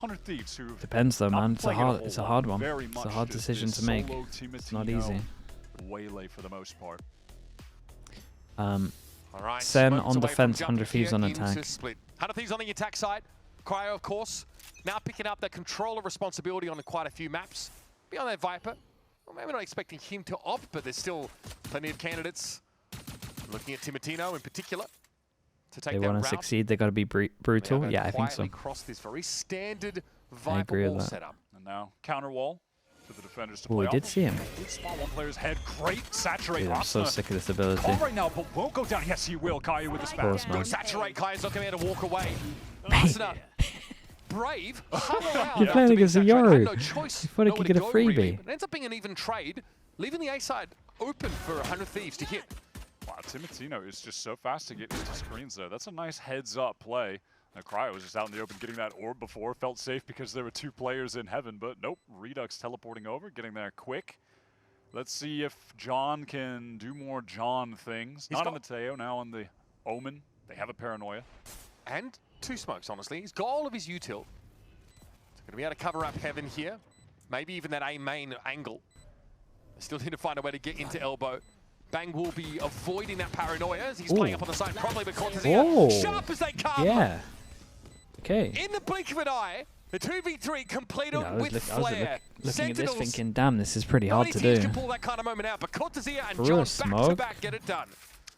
100 Thieves who Depends though, man. It's a hard one. It's a hard decision to make. It's not easy. Waylay for the most part. SEN on defense, 100 Thieves on attack. 100 Thieves on the attack side. Cryo, of course, now picking up that controller responsibility on quite a few maps. Beyond that Viper, well, maybe not expecting him to opt, but there's still plenty of candidates. Looking at Timotino in particular. To take They want to succeed, they got to be brutal. Yeah, I think so. Cross this very standard Viper wall setup. And now counter wall for the defenders to play. Oh, we did see him. Good spot one player's head. Great saturate. Dude, I'm so sick of this ability. Right now, but won't go down. Yes, he will. Caillou with the smash. Good saturate. Caillou's not going to be able to walk away. Brave. You're playing against a Yoru. You thought he could get a freebie. It ends up being an even trade, leaving the A side open for 100 Thieves to hit. Wow, Timotino is just so fast to get into screens there. That's a nice heads-up play. Now, Cryo was just out in the open getting that orb before. Felt safe because there were 2 players in heaven, but nope. Redux teleporting over, getting there quick. Let's see if John can do more John things. Not on Mateo, now on the Omen. They have a Paranoia. And 2 smokes, honestly. He's got all of his util. He's going to be able to cover up heaven here. Maybe even that A main angle. They still need to find a way to get into elbow. Bang will be avoiding that Paranoia as he's playing up on the side properly, but Cortezia, sharp as they come. Yeah. Okay. In the blink of an eye, the 2v3 completed with I flair. was looking at this thinking, damn, this is pretty hard to do. Can pull that kind of moment out, but Cortezia and John back to back get it done.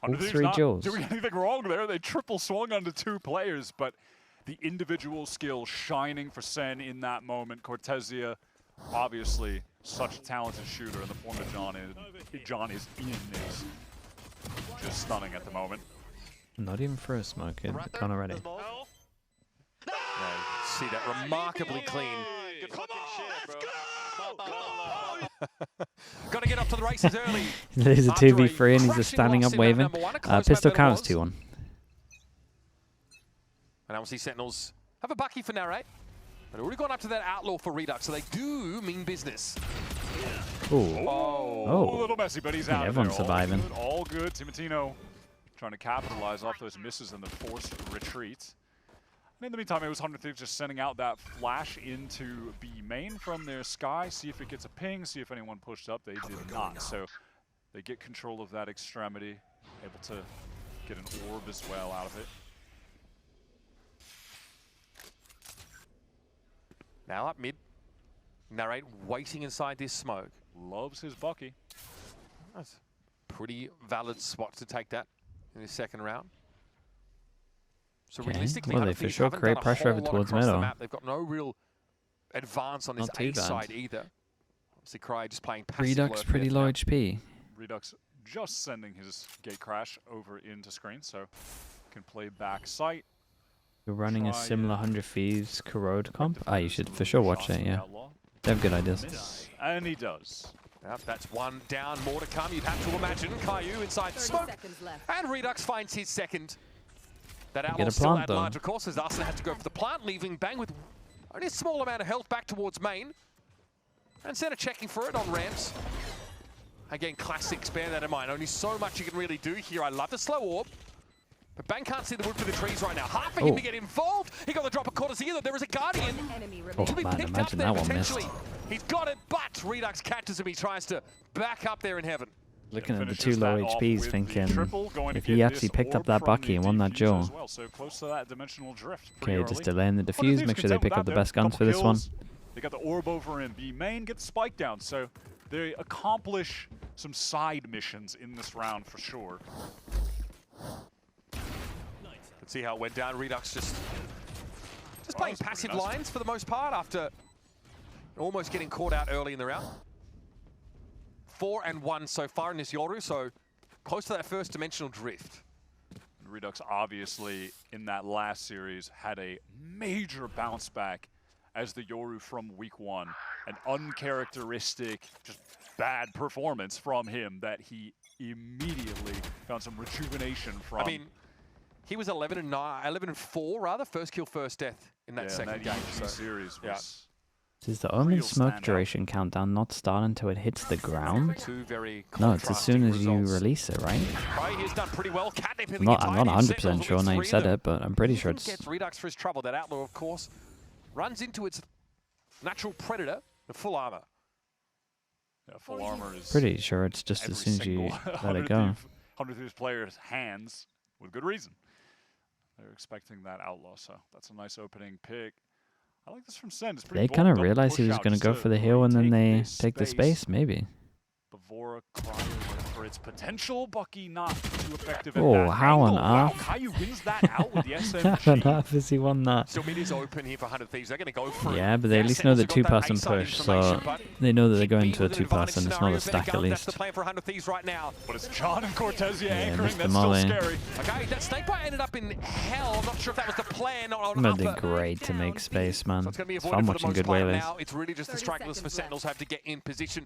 All 3 Jules. Doing anything wrong there? They triple swung onto 2 players, but the individual skill shining for SEN in that moment. Cortezia, obviously, such a talented shooter in the form of John is just stunning at the moment. Not even for a smoke in. Gone already. See that remarkably clean. Got to get up to the races early. There's a 2v3 and he's just standing up waving. Pistol counts 2-1. And now we'll see Sentinels have a bucky for Narrate. But already gone up to that outlaw for Redux, so they do mean business. Oh, a little messy, but he's out. Everyone's surviving. All good. Timotino trying to capitalize off those misses and the forced retreat. And in the meantime, it was 100 Thieves just sending out that flash into B main from their sky, see if it gets a ping, see if anyone pushed up. They did not, so they get control of that extremity, able to get an orb as well out of it. Now up mid. Narrate waiting inside this smoke. Loves his Bucky. That's a pretty valid spot to take that in the second round. So realistically, well, they for sure create pressure over towards middle. They've got no real advance on this A side either. Obviously, Cry just playing passive. Redux pretty low HP. Redux just sending his gate crash over into screen, so can play back sight. You're running a similar 100 Thieves corrode comp? You should for sure watch it, yeah. They have good ideas. And he does. Yep, that's 1 down, more to come. You'd have to imagine Caillou inside the smoke. And Redux finds his second. That outlaw still at large, of course, as Arsenal had to go for the plant, leaving Bang with only a small amount of health back towards main. And Center checking for it on ramps. Again, classics, bear that in mind. Only so much you can really do here. I love the slow orb. But Bang can't see the wood for the trees right now. Hard for him to get involved. He got the drop of Cortezia. There is a Guardian. To be picked up there potentially. He's got it, but Redux catches him. He tries to back up there in heaven. Looking at the 2 low HPs, thinking if he actually picked up that Bucky and won that duel. Okay, just delaying the defuse, make sure they pick up the best guns for this one. They got the orb over in B main, get the spike down, so they accomplish some side missions in this round for sure. Let's see how it went down. Redux just playing passive lines for the most part after almost getting caught out early in the round. 4 and 1 so far in this Yoru, so close to that first dimensional drift. Redux obviously in that last series had a major bounce back as the Yoru from week 1. An uncharacteristic, just bad performance from him that he immediately found some rejuvenation from. I mean, he was 11 and 4 rather, first kill, first death in that second game. So series was Is the Omen smoke duration countdown not start until it hits the ground? No, it's as soon as you release it, right? He's done pretty well. I'm not 100% sure now you've said it, but I'm pretty sure it's... Gets Redux for his trouble. That outlaw, of course, runs into its natural predator, the full armor. Yeah, full armor is pretty sure it's just as soon as you let it go. 100 Thieves players' hands with good reason. They're expecting that outlaw, so that's a nice opening pick. I like this from SEN. It's pretty They kind of realized he was going to go for the hill and then they take the space, maybe. Bavora Cryo for its potential. Bucky not too effective at oh, that how on earth? Wow, Caillou wins that out with the SMG. How on earth has he won that? Still mid is open here for 100 Thieves. They're going to go for yeah, but they at least know the two-person push, so they know that they're going to a two-person. It's not a stack at least. That's the plan for 100 Thieves right now. But it's John and Cortezia anchoring. That's Molly. still scary. Okay, that snake bite ended up in hell. I'm not sure if that was the plan or not. They great to make space, man. So it's going to be I'm watching good waylays. now. It's really just the stragglers for Sentinels who have to get in position,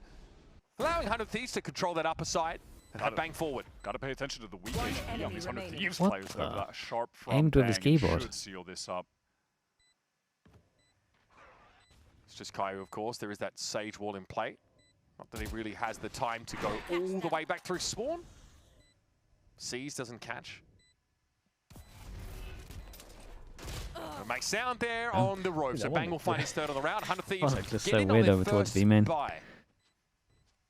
allowing 100 Thieves to control that upper side and bang forward. Got to pay attention to the weak HP on these 100 Thieves players. Though. That sharp front aimed with his bang keyboard. Should seal this up. It's just Caillou, of course. There is that Sage wall in play. Not that he really has the time to go all the way back through spawn. Seas doesn't catch. Makes sound there on the rope. So Bang will find his third on the round. 100 Thieves just so weird over towards B main.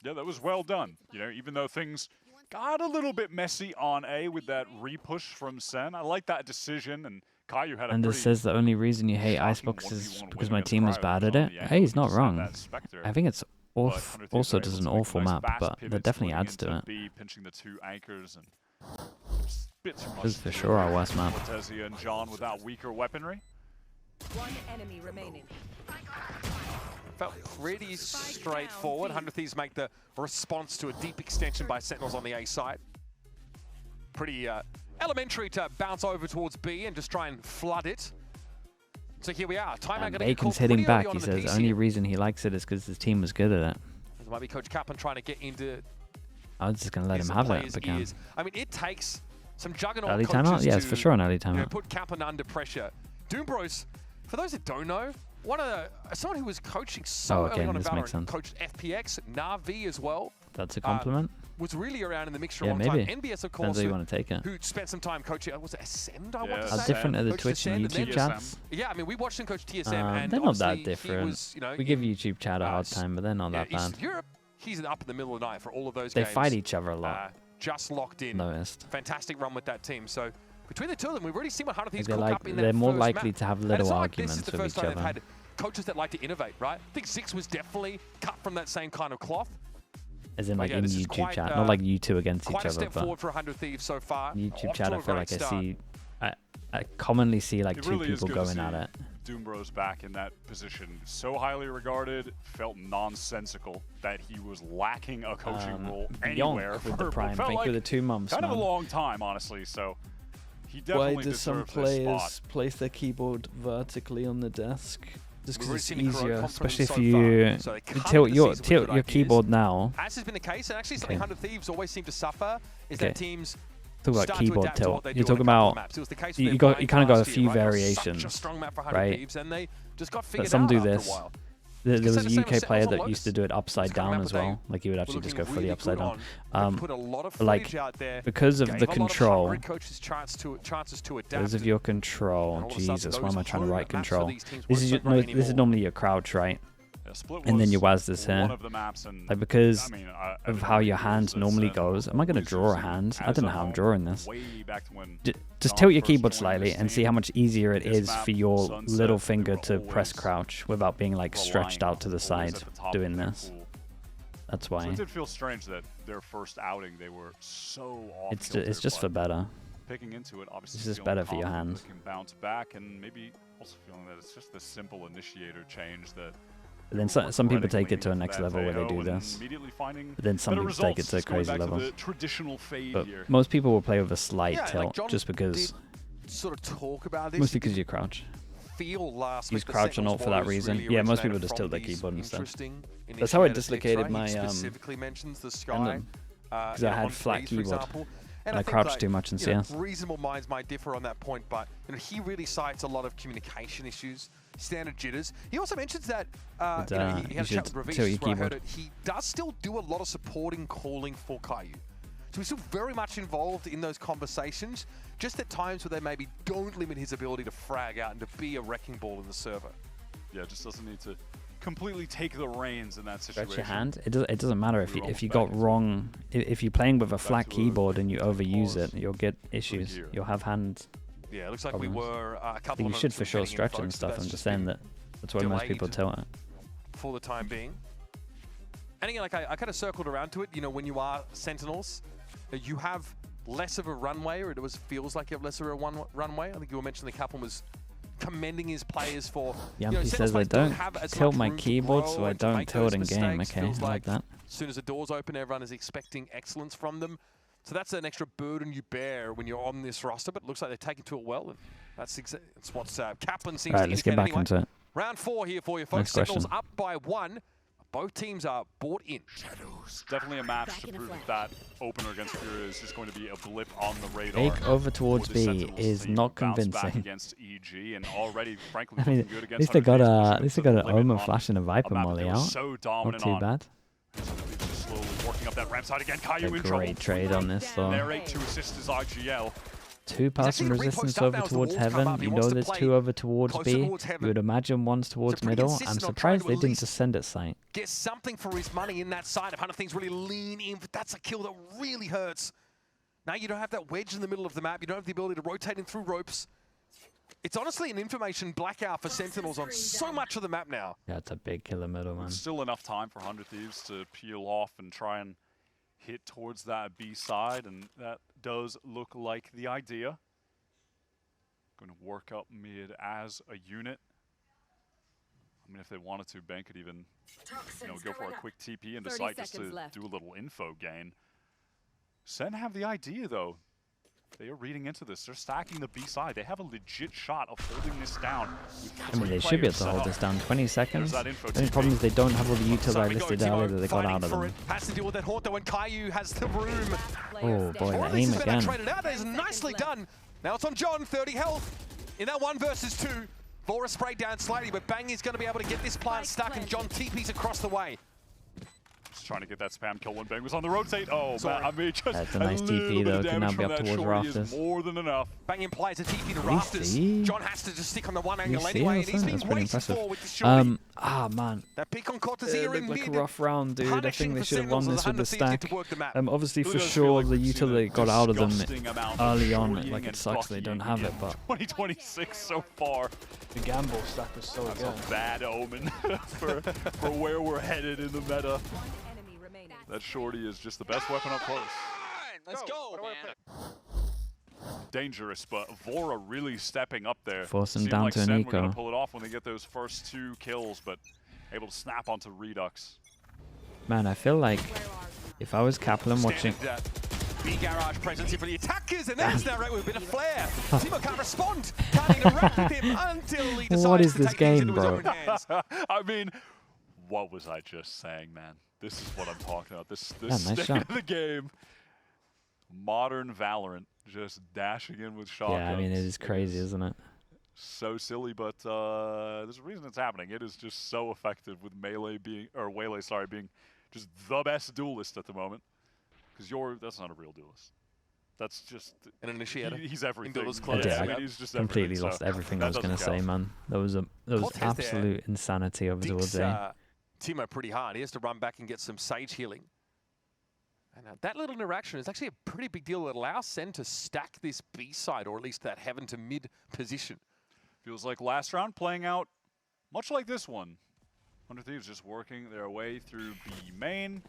Yeah, that was well done. You know, even though things got a little bit messy on A with that repush from SEN, I like that decision. And Caillou had a and this says the only reason you hate Icebox is because my team is bad at it. Hey, he's not wrong. I think it's also just an awful map, but that definitely adds to it. Pinching the two anchors and this is for sure our worst map. Cortezia and John without weaker weaponry. One enemy remaining. Felt pretty straightforward. 100 Thieves make the response to a deep extension by Sentinels on the A side. Pretty elementary to bounce over towards B and just try and flood it. So here we are. Timeout going to get called hitting pretty early back. on He in the says piece the only here. reason he likes it is because his team was good at it. There might be Coach Kaplan trying to get into. I was just going to let him have it again. I mean, it takes some juggernaut Early coaches timeout? Yeah, it's for sure an early timeout. put Kaplan under pressure. Doombros, for those that don't know, someone who was coaching early on in Valorant, coached FPX, Na'Vi as well. That's a compliment. Was really around in the mix for yeah, a long maybe. time. NBS, of course, Depends how you want to take it. who spent some time coaching. Was it Ascend, I want to How say? different are the Coached Twitch and Ascend YouTube chats? Yeah, I mean, we watched him coach TSM. and they're not that obviously different. He was, you know, we give YouTube chat a hard time, but they're not that bad. Eastern Europe, he's up in the middle of the night for all of those They games. fight each other a lot. Just locked in. Noticed. Fantastic run with that team. So between the two of them, we've already seen what 100 Thieves cook up in that they're more first likely map. to have And little it's not arguments like this is the with first each time other. they've had coaches that like to innovate, right? I think Six was definitely cut from that same kind of cloth. As in like yeah, in this is YouTube quite, chat, not like you two against quite each a other, step but forward for 100 Thieves so far. YouTube Off chat, to I a feel great like start. I commonly see like It two really is people good to going see at it. Doombros back in that position, so highly regarded, felt nonsensical that he was lacking a coaching role anywhere Yonk for with the prime. felt Thank like you for the 2 months, kind man. of a long time, honestly. So he definitely Why do some deserves this players spot. place their keyboard vertically on the desk? Just We've because already it's seen a easier. confidence Especially if so you far. So they come tilt into the season with your good ideas. keyboard now. As has been the case, and actually something 100 Thieves always seem to suffer is that teams Talk about start to keyboard adapt to what tilt. they You're do on talking a couple of about maps. It was the case you with kind their of got a last few year, right? It was variations, such a strong map for 100 right? Thieves, and they just got But figured some out do after this. a while. There was a Consider UK Sentinels player on that Lotus. used to do it upside It's kind of down map as that well. Like he would We're actually just looking go fully really upside good down. on. They put a lot of But like footage out there, because of gave the a lot of control, hungry coaches chances to adapt. because of your And control. all of a sudden, Jesus, why those am I trying to home write maps for control? these teams This is weren't so great this is anymore. normally your crouch, right? Yeah, Split And then was you was this here. one of the maps, and Like because I mean, of how your hand normally goes. Am I going to draw a hand? I don't know how I'm drawing this. Way back to when Just John tilt your first keyboard joined slightly this and see team. how much easier it This is map, for your Sunset, little they finger were to press always crouch without being like stretched relying out to the always side at the top doing of their this. pool. That's So why. it did feel strange that their first outing they were so off. It's just for better. Picking into it, obviously. It's just feeling better for your confident hand. that Can bounce back, and maybe also feeling that it's just the simple initiator change that. But then some people take it to a next level where they do this. But then some people take it to a crazy level. But most people will play with a slight tilt just because. Sort of talk about this. Mostly because you crouch. Feel last Use week crouch and alt for that reason. Yeah, most people just tilt their keyboard instead. That's how I dislocated my specifically mentions the sky. ending. Because I had flat keyboard. And I think, crouched like, too much in you know, CS. reasonable minds might differ on that point, but you know, he really cites a lot of communication issues, standard jitters. He also mentions that But, you know, he had a chat with tilt your Ravish where I heard keyboard. it. He does still do a lot of supporting calling for Caillou. So he's still very much involved in those conversations, just at times where they maybe don't limit his ability to frag out and to be a wrecking ball in the server. yeah, just doesn't need to completely take the reins in that situation. Stretch your hand. It doesn't matter if you got wrong. If you're playing with a flat keyboard and you overuse it, you'll get issues. You'll have hand. Yeah, it looks like problems. we were a couple of you should for sure stretch and stuff. I'm just saying that's why most people tilt it. For the time being. And again, like I kind of circled around to it. You know, when you are Sentinels, you have less of a runway, or it feels like you have less of a runway. I think you were mentioning the Kaplan was commending his players for. Yampy says I don't tilt my keyboard, so I don't tilt in game. Okay, I like that. As soon as the doors open, everyone is expecting excellence from them. So that's an extra burden you bear when you're on this roster, but it looks like they're taking to it well, and that's what Kaplan seems to indicate. Let's get back into it. Round 4 here for you folks. Sentinels up by 1. Both teams are bought in. Definitely a match to prove that opener against Furia is just going to be a blip on the radar. Take over towards B is not convincing. Against EG and already, frankly, I mean, at least they got an Omen flash and a Viper molly out. So not too bad. Slowly working up that ramp side again. Caillou in trouble. Great trade on this though. Narrate to assist his IGL. 2 passing resistance over towards heaven. You know there's 2 over towards B. You would imagine one's towards middle. I'm surprised they didn't just send it site. Get something for his money in that side. If Hunter Things really lean in, but that's a kill that really hurts. Now you don't have that wedge in the middle of the map. You don't have the ability to rotate in through ropes. It's honestly an information blackout for Sentinels on so much of the map now. Yeah, it's a big killer middle, man. Still enough time for 100 Thieves to peel off and try and hit towards that B side, and that does look like the idea. Going to work up mid as a unit. I mean, if they wanted to, Ben could even, go for a quick TP into site just to do a little info gain. SEN have the idea, though. They are reading into this. They're stacking the B side. They have a legit shot of holding this down. I mean, they should be able to hold this down 20 seconds. The only problem is they don't have all the util I listed earlier that they got out of them. Has to deal with that Haunt, though, when Caillou has the room. Oh, boy, the aim again. That is nicely done. Now it's on John, 30 health. In that 1 versus 2, Vora sprayed down slightly, but Bang is going to be able to get this plant stuck, and John TP's across the way. Just trying to get that spam kill when Bang was on the rotate. Oh, man, I mean, just that's a nice TP, though. Can now be up towards rafters. More than enough. Bang implies a TP to rafters. John has to just stick on the one angle anyway, and he's been waiting for with the shorty. Man. That pick on Cortezia in mid. Like a rough round, dude. I think they should have won this with the stack. Obviously, for sure, the util they got out of them early on, like, it sucks they don't have it, but 2026 so far. The gamble stack was so good. That's a bad omen for where we're headed in the meta. That shorty is just the best weapon up close. Let's go, man. Dangerous, but Vora really stepping up there. Force him down to an eco. We're going to pull it off when they get those first 2 kills, but able to snap onto Redux. Man, I feel like if I was Kaplan watching... B-garage presence here for the attackers, and there's now right with a bit of flair. Timo can't respond. Can't interact with him until he decides what is to this take game, into his own hands. I mean, what was I just saying, man? This is what I'm talking about. This nice state of the game. Modern Valorant, just dashing in with shotguns. Yeah, I mean, it is crazy, isn't it? So silly, but there's a reason it's happening. It is just so effective with Waylay being just the best duelist at the moment. Because that's not a real duelist. That's just an initiator. He's everything. I he's just completely lost everything I was going to say, man. There was absolute insanity over towards A. Timo pretty hard. He has to run back and get some Sage healing. And that little interaction is actually a pretty big deal that allows SEN to stack this B side, or at least that heaven to mid position. Feels like last round playing out much like this one. 100 Thieves just working their way through B main.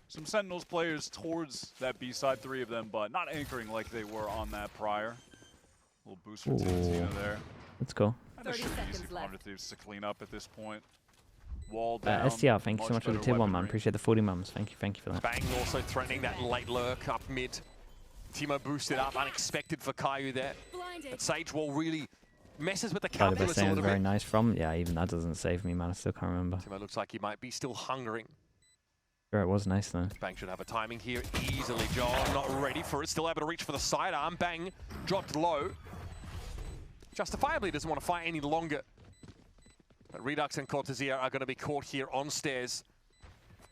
Some Sentinels players towards that B side, 3 of them, but not anchoring like they were on that prior. A little boost for Tina there. Let's go. And it should be easy for 100 Thieves to clean up at this point. Wall down. STR, thank you so much for the tier 1, man. Appreciate the 40 mums. Thank you for that. Bang also threatening that late lurk up mid. Timo boosted up, unexpected for Caillou there. But Sage Wall really messes with the calculus a little bit. Very nice from. Yeah, even that doesn't save me, man. I still can't remember. Timo looks like he might be still hungering. Sure, it was nice though. Bang should have a timing here easily. John not ready for it. Still able to reach for the sidearm. Bang dropped low. Justifiably doesn't want to fight any longer. But Redux and Cortezia are going to be caught here on stairs.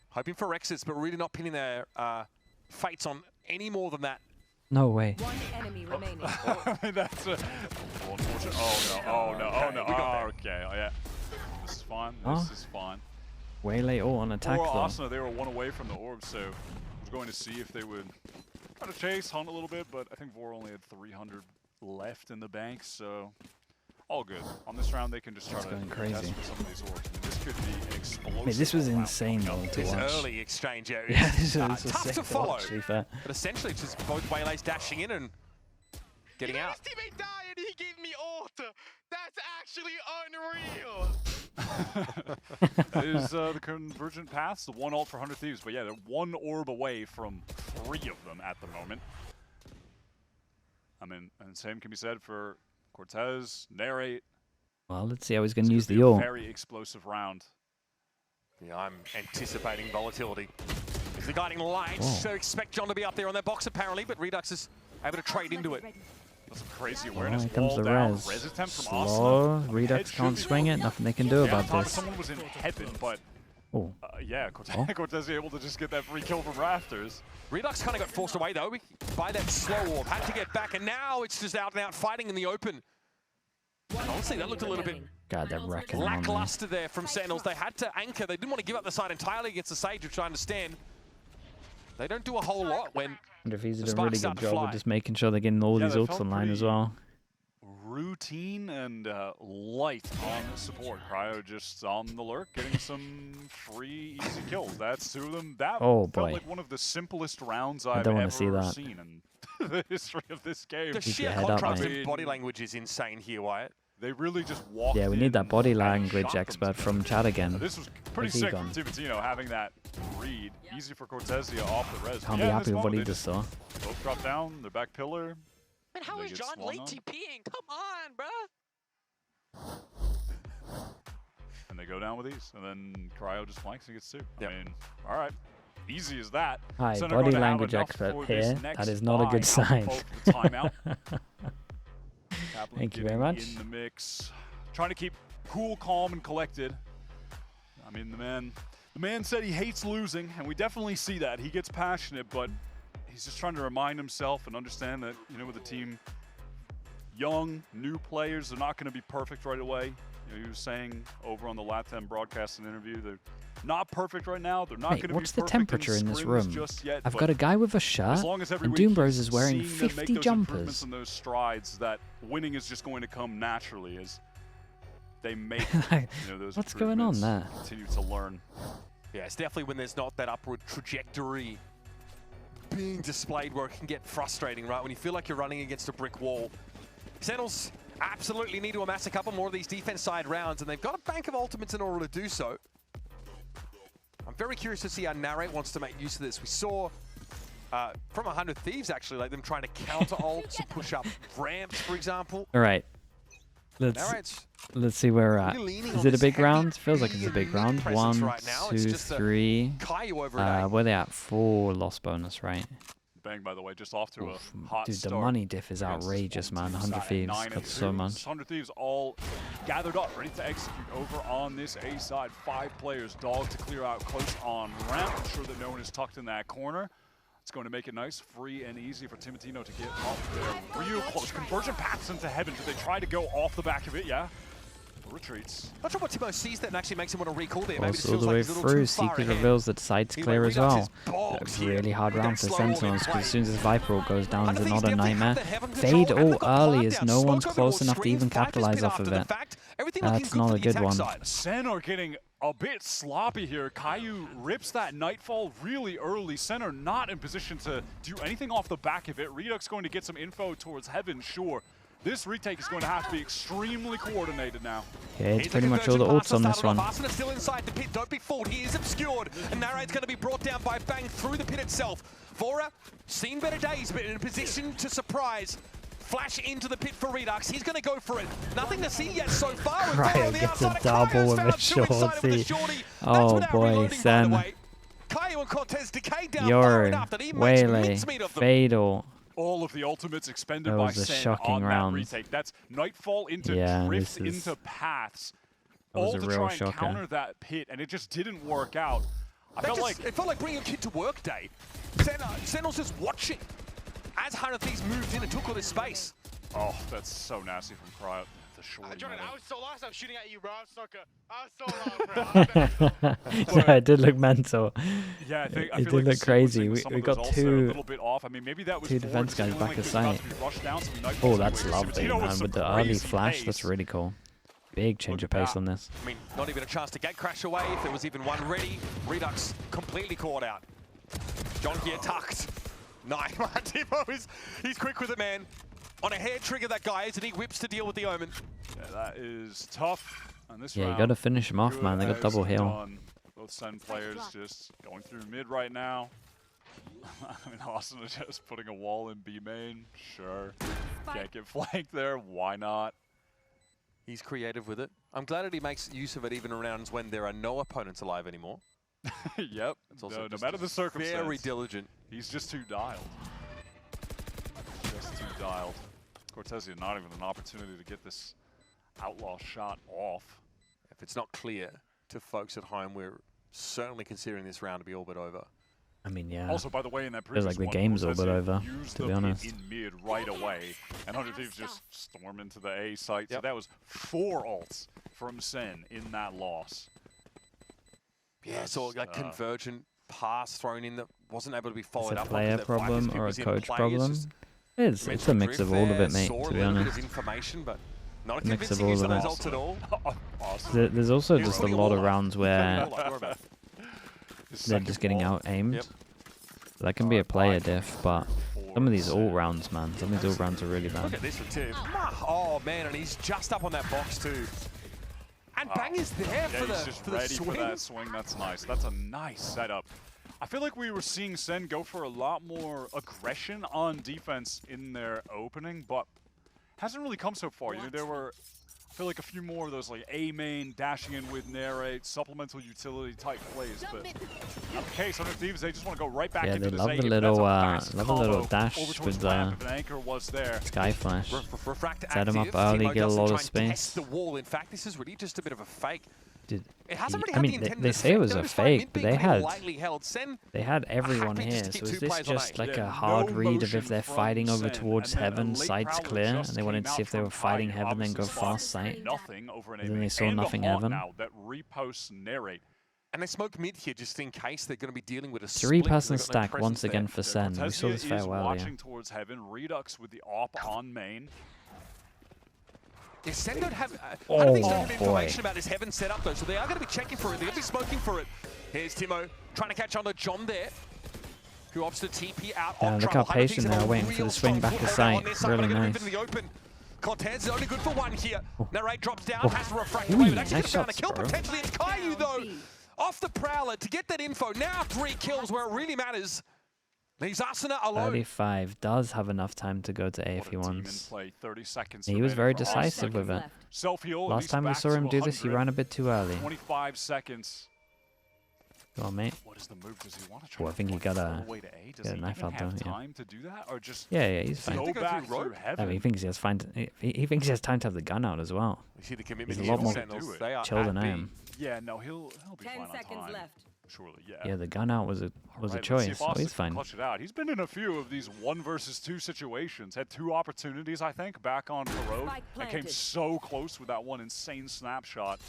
Hoping for exits, but really not pinning their fates on any more than that. No way. 1 enemy remaining. That's unfortunate. Oh no. Okay. Okay. Oh yeah. This is fine. This is fine. Way late ult on attack, though. Arsenal, they were 1 away from the orb, so I was going to see if they would try to chase, hunt a little bit, but I think Vor only had 300 left in the bank, so all good. On this round, they can just try to test for some of these orbs. I mean, this could be an explosive. I mean, this was insane, though, to watch. This early exchange area. Yeah, this was tough to follow. To be fair. But essentially, just both waylays dashing in and getting out. His teammate died and he gave me ult. That's actually unreal. That is the Convergent Paths, the 1 ult for 100 Thieves. But yeah, they're 1 orb away from 3 of them at the moment. I mean, and same can be said for Cortez, Narrate. Well, let's see how he's going to use the ult. Very explosive round. Yeah, I'm anticipating volatility. It's the guiding light, so expect John to be up there on their box apparently, but Redux is able to trade into it. That's some crazy awareness. Here comes the res. Slow. Redux can't swing it. Nothing they can do about this. Someone was in heaven, but yeah, Cortez able to just get that free kill from Rafters. Redux kind of got forced away though by that slow orb. Had to get back, and now it's just out and out fighting in the open. Honestly, that looked a little bit lackluster there from Sentinels. They had to anchor. They didn't want to give up the side entirely against the Sage, which I understand. They don't do a whole lot when. And if he's doing a really good job of just making sure they're getting all these ults online as well. Routine and light on support. Cryo just on the lurk, getting some free, easy kills. That's 2 of them. That felt like one of the simplest rounds I've ever seen in the history of this game. The sheer contrast in body language is insane here, Wyatt. They really just walked we need that body language expert from chat again. This was pretty sick from Timatino having that read. Easy for Cortezia off the res. Can't be happy with what he just saw. Both drop down, they're back pillar. Man, how is John late TPing? Come on, bruh. And they go down with these, and then Cryo just flanks and gets 2. I mean, all right. Easy as that. Hi, body language expert here. That is not a good sign. Thank you very much. In the mix, trying to keep cool, calm, and collected. I mean, the man said he hates losing, and we definitely see that. He gets passionate, but he's just trying to remind himself and understand that, you know, with the team, young, new players, they're not going to be perfect right away. You know, he was saying over on the LATAM broadcast and interview, they're not perfect right now. They're not going to be what's perfect the temperature in this room? Just yet, I've got a guy with a shirt, and Doombros is wearing 50 jumpers. And those strides, that winning is just going to come naturally as they make those what's going on there? Continue to learn. Yeah, it's definitely when there's not that upward trajectory being displayed where it can get frustrating, right? When you feel like you're running against a brick wall. Sentinels absolutely need to amass a couple more of these defense side rounds, and they've got a bank of ultimates in order to do so. I'm very curious to see how Narrate wants to make use of this. We saw from 100 Thieves, actually, like them trying to counter ults to push up ramps, for example. All right. Let's see where we're at. Is it a big round? Feels like it's a big round. 1, 2, 3. Where they at? 4 loss bonus, right? Bang, by the way, just off to a hot dude, start. The money diff is outrageous, man. 100 Thieves got so much. 100 Thieves all gathered up, ready to execute over on this A side. 5 players, dog to clear out close on ramp. I'm sure that no one is tucked in that corner. It's going to make it nice, free and easy for Timatino to get up there. Real close. Convergent paths into heaven. Do they try to go off the back of it? Yeah. Retreats. Not sure what Timo sees that and actually makes him want to recall there. Maybe all the way through. Secret reveals that side's clear as well. That's a really hard round for Sentinels because as soon as this Viper ult goes down, it's another nightmare. Fade all early as no one's close enough to even capitalize off of it. That's not a good one. Sen are getting a bit sloppy here. Caillou rips that Nightfall really early. Sen are not in position to do anything off the back of it. Redux going to get some info towards heaven, sure. This retake is going to have to be extremely coordinated now. Okay, it's pretty much all the ults on this one. Arsene is still inside the pit. Don't be fooled. He is obscured. And Narrate's going to be brought down by Bang through the pit itself. Vora, seen better days, but in a position to surprise. Flash into the pit for Redux. He's going to go for it. Nothing to see yet so far. Cryo gets a double with a shorty. Oh boy, Sen. Caillou and Cortez decayed down far enough that he makes mincemeat of them. Fatal. All of the ultimates expended by Sen on that retake. That's Nightfall into Drift into Paths. All to try and counter that pit, and it just didn't work out. It felt like bringing a kid to work day. Sentinels just watching as 100 Thieves moved in and took all this space. Oh, that's so nasty from Cryo. a short. Jordan, I was so lost. I was shooting at you, bro. I was so lost, bro. Yeah, it did look mental. Yeah, I think it did look crazy. We got a two little bit off. I mean, maybe that was two defense guys back to site. Oh, that's lovely, man. With the early flash, that's really cool. Big change of pace on this. I mean, not even a chance to gate crash away. If there was even one ready, Redux completely caught out. John here tucked. Nice. Timo he's quick with it, man. On a hair trigger, that guy is, and he whips to deal with the Omen. Yeah, that is tough. On this Yeah, round, you got to finish him off, man. They got double heal. Both SEN players just going through mid right now. I mean, Austin is just putting a wall in B main. Sure. Can't get flanked there. Why not? He's creative with it. I'm glad that he makes use of it even in rounds when there are no opponents alive anymore. Yep. It's also no matter the circumstance. Very diligent. He's just too dialed. Just too dialed. Cortez not even an opportunity to get this outlaw shot off. If it's not clear to folks at home, we're certainly considering this round to be all but over. I mean, yeah. Also, by the way, in that feels previous like the game's all but over, to be honest. In mid right away, and THIEVES just storm into the A site. So that was 4 ults from SEN in that loss. Yeah, so a convergent pass thrown in that wasn't able to be followed up. It's a player problem or a coach problem. It's a mix of all of it, mate, to be honest. Not a mix of all of those ults at all. There's also just a lot of rounds where they're just getting out-aimed. Yep. That can be a player diff, but some of these all-rounds, man, some of these all-rounds are really bad. Look at this for Tiv. Oh, man, and he's just up on that box, too. And Bang is there for the swing. He's just ready for that swing. That's nice. That's a nice setup. I feel like we were seeing SEN go for a lot more aggression on defense in their opening, but hasn't really come so far. You know, there were, I feel like, a few more of those like A main, dashing in with narrate, supplemental utility type plays, but not the case. Under THIEVES, they just want to go right back into they this love the little dash with the anchor was there. Sky Flash. Refract Set him up early, get a lot of space. The wall. In fact, this is really just a bit of a fake. It hasn't really I mean, they say it was a fake, but they had everyone here. So is this just like a hard read of if they're fighting over towards heaven, sights clear, and they wanted to see if they were fighting heaven, then go fast sight? And then they saw nothing heaven. And they smoke mid here just in case they're going to be dealing with a 3-person stack once again for SEN. We saw this farewell earlier. Watching towards heaven, Redux with the op on main. Yeah, SEN don't have, I don't think they have information about this heaven setup though, so they are going to be checking for it. They're going to be smoking for it. Here's Timo trying to catch on to John there, who opts to TP out. Yeah, look how patient they are waiting for the swing back to sight. Really nice. Cortez is only good for one here. Narrate drops down, has to refract away, but actually gets down a kill potentially. It's Caillou though, off the Prowler to get that info. Now 3 kills where it really matters. He's Asuna alone. 35 does have enough time to go to A if he wants. 30 seconds he was very decisive with it. Last time we saw him do this, he ran a bit too early. 25 seconds. Go on, mate. What is the move? Does he want to try I think he got a knife out though. Time to do that, or just yeah, he's fine. Go back through heaven? He thinks he has he thinks he has time to have the gun out as well. You see the commitment. He's a lot more chill than I am. Yeah, no, he'll be 10 fine seconds on time. left. Surely, yeah. Yeah, the gun out was a choice. So he's fine. Clutch it out. He's been in a few of these 1 versus 2 situations. Had 2 opportunities, I think, back on Corrode. And came so close with that one insane snapshot.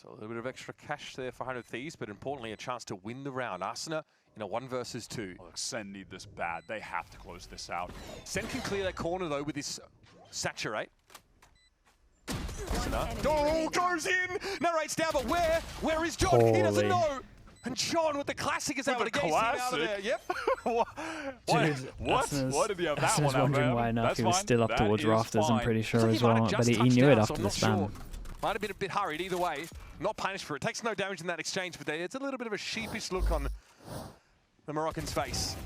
So a little bit of extra cash there for 100 Thieves, but importantly, a chance to win the round. Asuna in a 1 versus 2. Look, SEN need this bad. They have to close this out. SEN can clear that corner though with this saturate. Goes in! Narrates down, but where is John? He doesn't know! And John with the classic is able to get him out of there. Yep. What did he have that one was wondering why enough he was still up towards rafters, I'm pretty sure as well. But he knew it after the spam. Might have been a bit hurried either way. Not punished for it. Takes no damage in that exchange, but it's a little bit of a sheepish look on the Moroccan's face.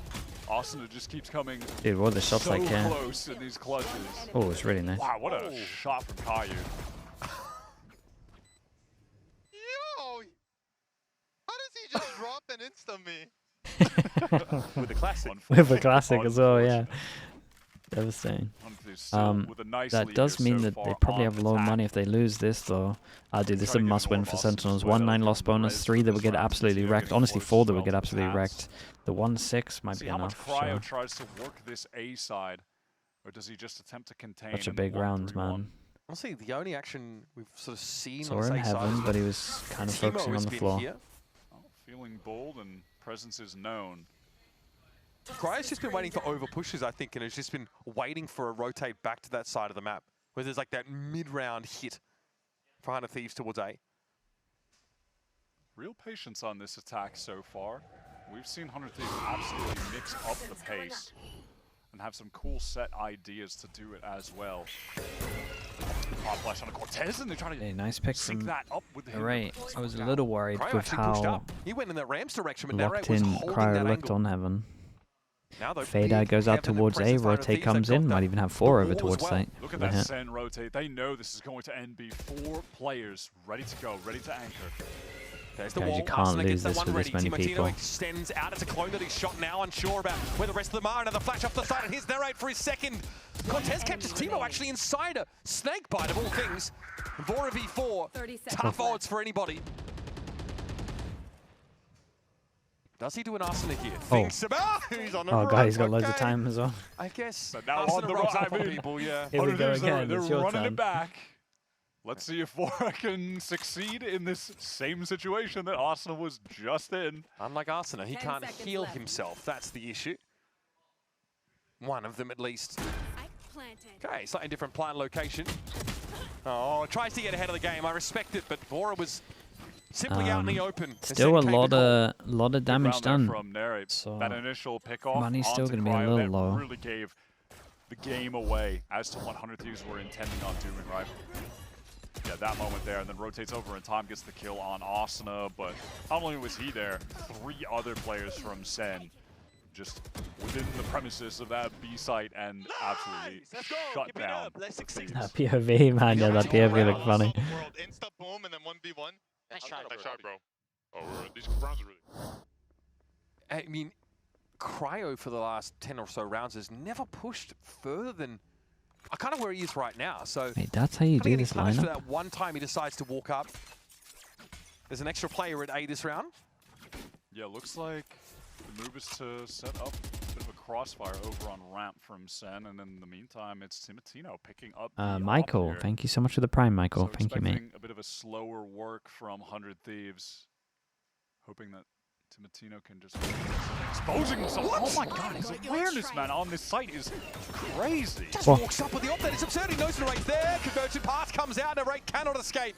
Austin just keeps coming. Dude, what are the shots like here? Close in these clutches. Oh, it's really nice. Wow, what a shot from Caillou. Yo! How does he just drop and insta me? With the classic. With the classic as well, yeah. Devastating. That does mean that they probably have a lot of money if they lose this, though. Dude, this is a must-win for Sentinels. 1-9 loss bonus, 3 that would get absolutely wrecked. Honestly, 4 that would get absolutely wrecked. The 1-6 might be enough. Cryo tries to work this A side. Or does he just attempt to contain? Such a big round, man. Honestly, the only action we've sort of seen Saw on the in safe side heaven, is but he was kind of focusing on the floor. Oh, feeling bold and presence is known. Cryo's just been waiting for over pushes, I think, and has just been waiting for a rotate back to that side of the map, where there's like that mid-round hit for Hunter Thieves towards A. Real patience on this attack so far. We've seen Hunter Thieves absolutely mix up the pace and have some cool set ideas to do it as well. Hot flash on a Cortez, and they're trying to nice pick sync from that up with him. Right. I was a little worried Cryo with actually pushed how up. He went in the Rams direction, but locked Narrate was in holding Cryo that looked angle. on heaven. Now though, Fade Eye goes out towards A, rotate comes in, might even have 4 over towards site. Look at that SEN rotate. They know this is going to end B. 4 players ready to go, ready to anchor. There's the Guys, wall. you can't lose this with this many Timotino people. extends out. It's a clone that he's shot now, unsure about where the rest of them are. Another flash off the side, and here's Narrate for his second. Cortez catches Timo actually inside a snake bite of all things. Vora v4, tough odds for anybody. Does he do an Arsena here? Thinks about. He's on the Oh, God, he's got loads of time as well. I guess. But now Arsena on the rolls up right, on people, yeah. Here we go again. They're It's your running turn. it back. Let's see if Vora can succeed in this same situation that Arsenal was just in. Unlike Arsena, he 10 can't seconds heal left. himself. That's the issue. One of them at least. Okay, slightly different plant location. Oh, tries to get ahead of the game. I respect it, but Vora was simply out in the open. Still a lot of damage Round there done. from Narrate. So that initial pickoff money's still onto gonna be a Cryo, little that low. really gave the game away as to what Hunter Thieves were intending on doing, right? Yeah, that moment there, and then rotates over, and Tom gets the kill on Asuna, but not only was he there, 3 other players from SEN just within the premises of that B site and absolutely shut down. Let's succeed. That POV, man, yeah, that POV looked funny. World insta boom and then 1v1. Nice shot, Nice bro. shot, bro. Oh, these rounds are really. I mean, Cryo for the last 10 or so rounds has never pushed further than kind of where he is right now. So Wait, that's how you do this punished for lineup? that one time he decides to walk up. There's an extra player at A this round. Yeah, looks like the move is to set up a bit of a crossfire over on ramp from SEN, and in the meantime, it's Timotino picking up the Michael, op here. thank you so much for the Prime, Michael. So Thank you, mate. expecting a bit of a slower work from 100 Thieves, hoping that Timotino can just exposing himself. Oh my God, his awareness, man, on this site is crazy. Just walks up with the op that is absurd. He knows Narrate there. Conversion pass comes out. Narrate cannot escape.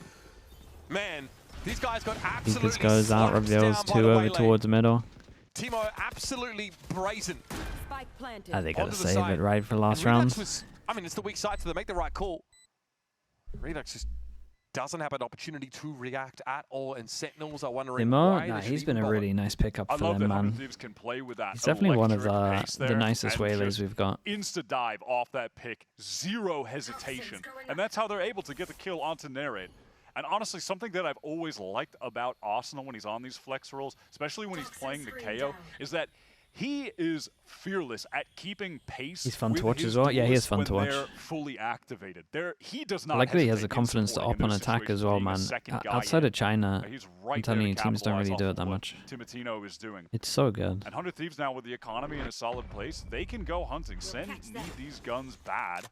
Man, these guys got absolutely Beacons goes out, slumped reveals down by 2 the over waylay. towards middle. Timo absolutely brazen. Spike planted. They gotta Onto the save side. it right for last And Redux round. was, I mean, it's the weak side, so they make the right call. Redux just doesn't have an opportunity to react at all, and Sentinels are wondering Imo, why nah, they should he's even been a bother. really nice pickup I for love them, that 100 man. Thieves can play with that. He's definitely one of electric pace the there nicest and waylays just we've got. Insta dive off that pick, 0 hesitation, and that's how they're able to get the kill onto Narrate. And honestly, something that I've always liked about Arsenal when he's on these flex rolls, especially when he's playing the KO, is that he is fearless at keeping pace. He's fun to with watch his as well. Yeah, he is duelists fun to when watch. they're fully activated. He does not. I like that he has hesitate the in confidence to supporting up in on those attack as situations, well, being a man. second guy Outside in. of China, He's right I'm telling there you, to teams don't really capitalize do off it that of what much. Timotino is doing. It's so good. And 100 Thieves now with the economy in a solid place, they can go hunting. Sen need these guns bad.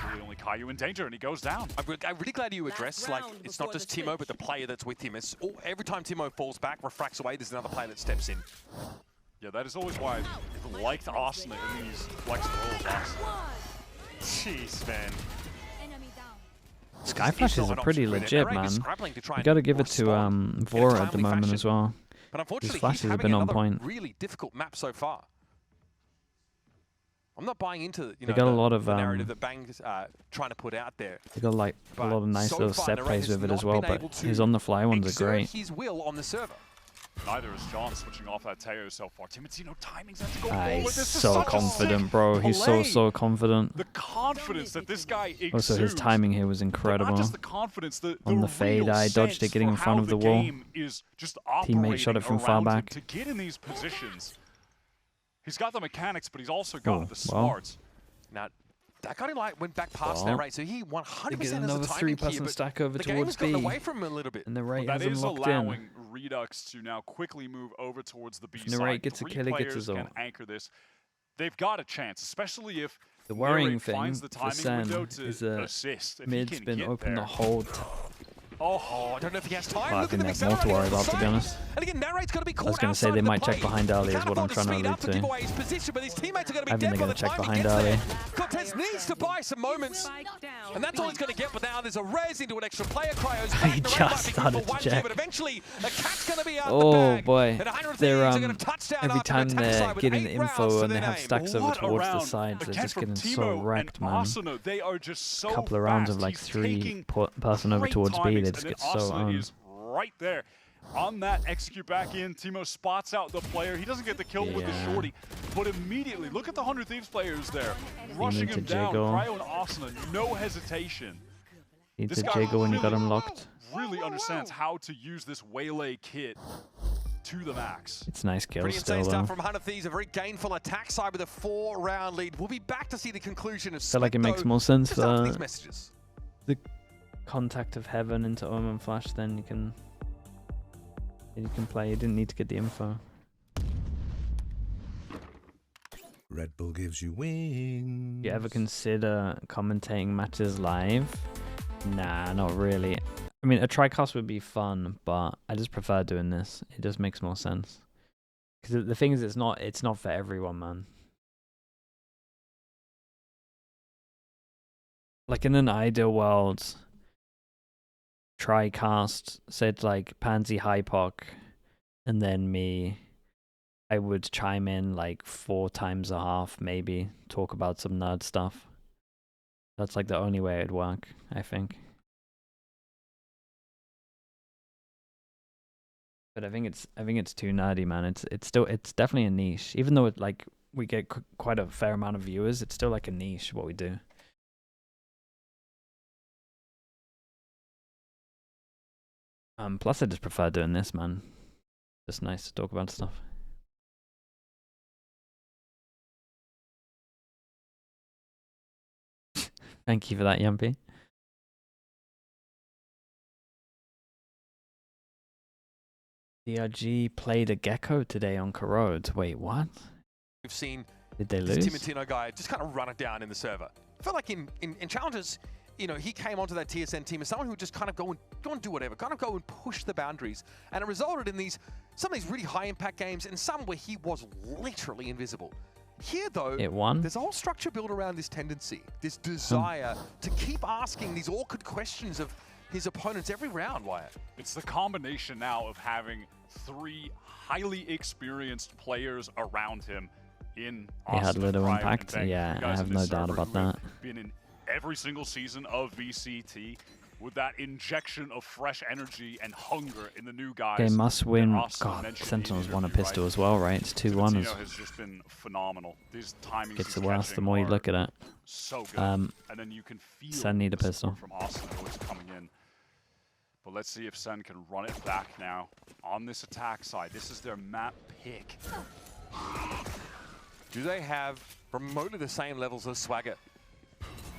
Really only Caillou in danger, and he goes down. I'm really glad you addressed, like, it's not just Timo, but the player that's with him. It's every time Timo falls back, refracts away, there's another player that steps in. Yeah, that is always why I liked Asuna in these flex rolls. Jeez, man. Skyflashes are pretty legit, man. You gotta give it to Vora at the moment as well. But unfortunately, His flashes he's have having been on another point. really difficult map so far. I'm not buying into They got a lot of the narrative that Bang's trying to put out there. They got like a lot of nice so little far, set Narrate plays has with it not as well, been but able to his on the fly ones are exert great. his will on the server. Neither is John switching off that Teo so far. Timotino timing's had to go Ah, forward. he's This is so such a confident, sick bro. He's play. so confident. The confidence that this guy exudes. Also, his timing here was But incredible. not just the confidence, On the fade, I dodged it getting in front of the wall. Is just Teammate shot it from far around him back. to get in these positions. He's got the mechanics, but he's also got Oh, the well. smarts. Now, that guy went back past Well, Narrate, so he 100% They get has another a timing key, 3-person but stack over the game towards has gotten B. away from him a little bit. And the rate That has him is locked allowing in. Redux to now quickly move over towards the B If Narrate side. gets a 3 kill, he gets players his can ult. anchor this. They've got a chance, especially if The worrying Lyric thing finds the for timing window Sen to is that assist. If he mid's can been get open there. the whole Oh, I don't know if he has time. Well, I Look think at there's them more to worry accelerating about, to be on the honest. side. And again, Narrate's got to be I was caught going to say they outside might the check play. behind early, He is can't what I'm afford trying to speed allude up and give to. away his position, but his teammates are going to I be think dead they're by gonna the check time he behind gets early. there. Cortez needs to buy some moments, and that's all he's going to get. But now there's a res into an extra player. Cryo's back. He The just run might be good started for to one check. Kill, but eventually a cat's going to be out the Oh bag. boy, And 100 they're Thieves are going to touchdown every after time attack they're side with getting 8 info rounds to and they their have name. stacks over What a towards the round. sides, they're Again just from getting so Timo wrecked, and man. Asuna, they are just so Couple of rounds of fast. like He's 3 taking person over great towards B, timings, they and just then get so Asuna on. is right there on that execute back in. Timo spots out the player. He doesn't get the kill with the Yeah. shorty, but immediately look at the 100 Thieves players there, You rushing need to him down. jiggle. Cryo and Asuna, no hesitation. Need This to guy jiggle when you got really- him locked. Really understands how to use this waylay kit to the max. It's nice kills Pretty still insane though. stuff from 100 Thieves, a very gainful attack side with a 4-round lead. We'll be back to see the conclusion of Feel like it Split, makes though, more sense just after for these messages. the contact of Heaven into Omen Flash, then you can play. You didn't need to get the info. Red Bull gives you wings. You ever consider commentating matches live? Nah, not really. I mean, a tricast would be fun, but I just prefer doing this. It just makes more sense. Because the thing is, it's not for everyone, man. Like in an ideal world, tricast said like Pansy Hypoc, and then me. I would chime in like 4 times a half, maybe talk about some nerd stuff. That's like the only way it'd work, I think. But I think it's too nerdy, man. It's definitely a niche. Even though we get quite a fair amount of viewers, it's still like a niche what we do. Plus I just prefer doing this, man. Just nice to talk about stuff. Thank you for that, Yumpy. DRG played a Gecko today on Corrode. Wait, what? We've seen Did they this lose? Timotino guy just kind of run it down in the server. I felt like in challenges, you know, he came onto that TSN team as someone who would just kind of go and do whatever, kind of go and push the boundaries. And it resulted in some of these really high impact games and some where he was literally invisible. Here, though, It won. there's a whole structure built around this tendency, this desire to keep asking these awkward questions of his opponents every round, Wyatt. It's the combination now of having 3 highly experienced players around him in It had Austin, little Cryo, impact. and Bang. Yeah, You I guys have in no this doubt server about who have that. been in every single season of VCT with that injection of fresh energy and hunger in the new guys. They must that win. Austin God, mentioned Sentinels in the won a interview, pistol right? as well, right? It's 2-1. Timotino has just been phenomenal. These timings Gets he's worse the catching more you are look at it. so good. Um, And then you can feel Sen need a the pistol. support from Austin always coming in. But let's see if Sen can run it back now on this attack side. This is their map pick. Do they have remotely the same levels as Swagger?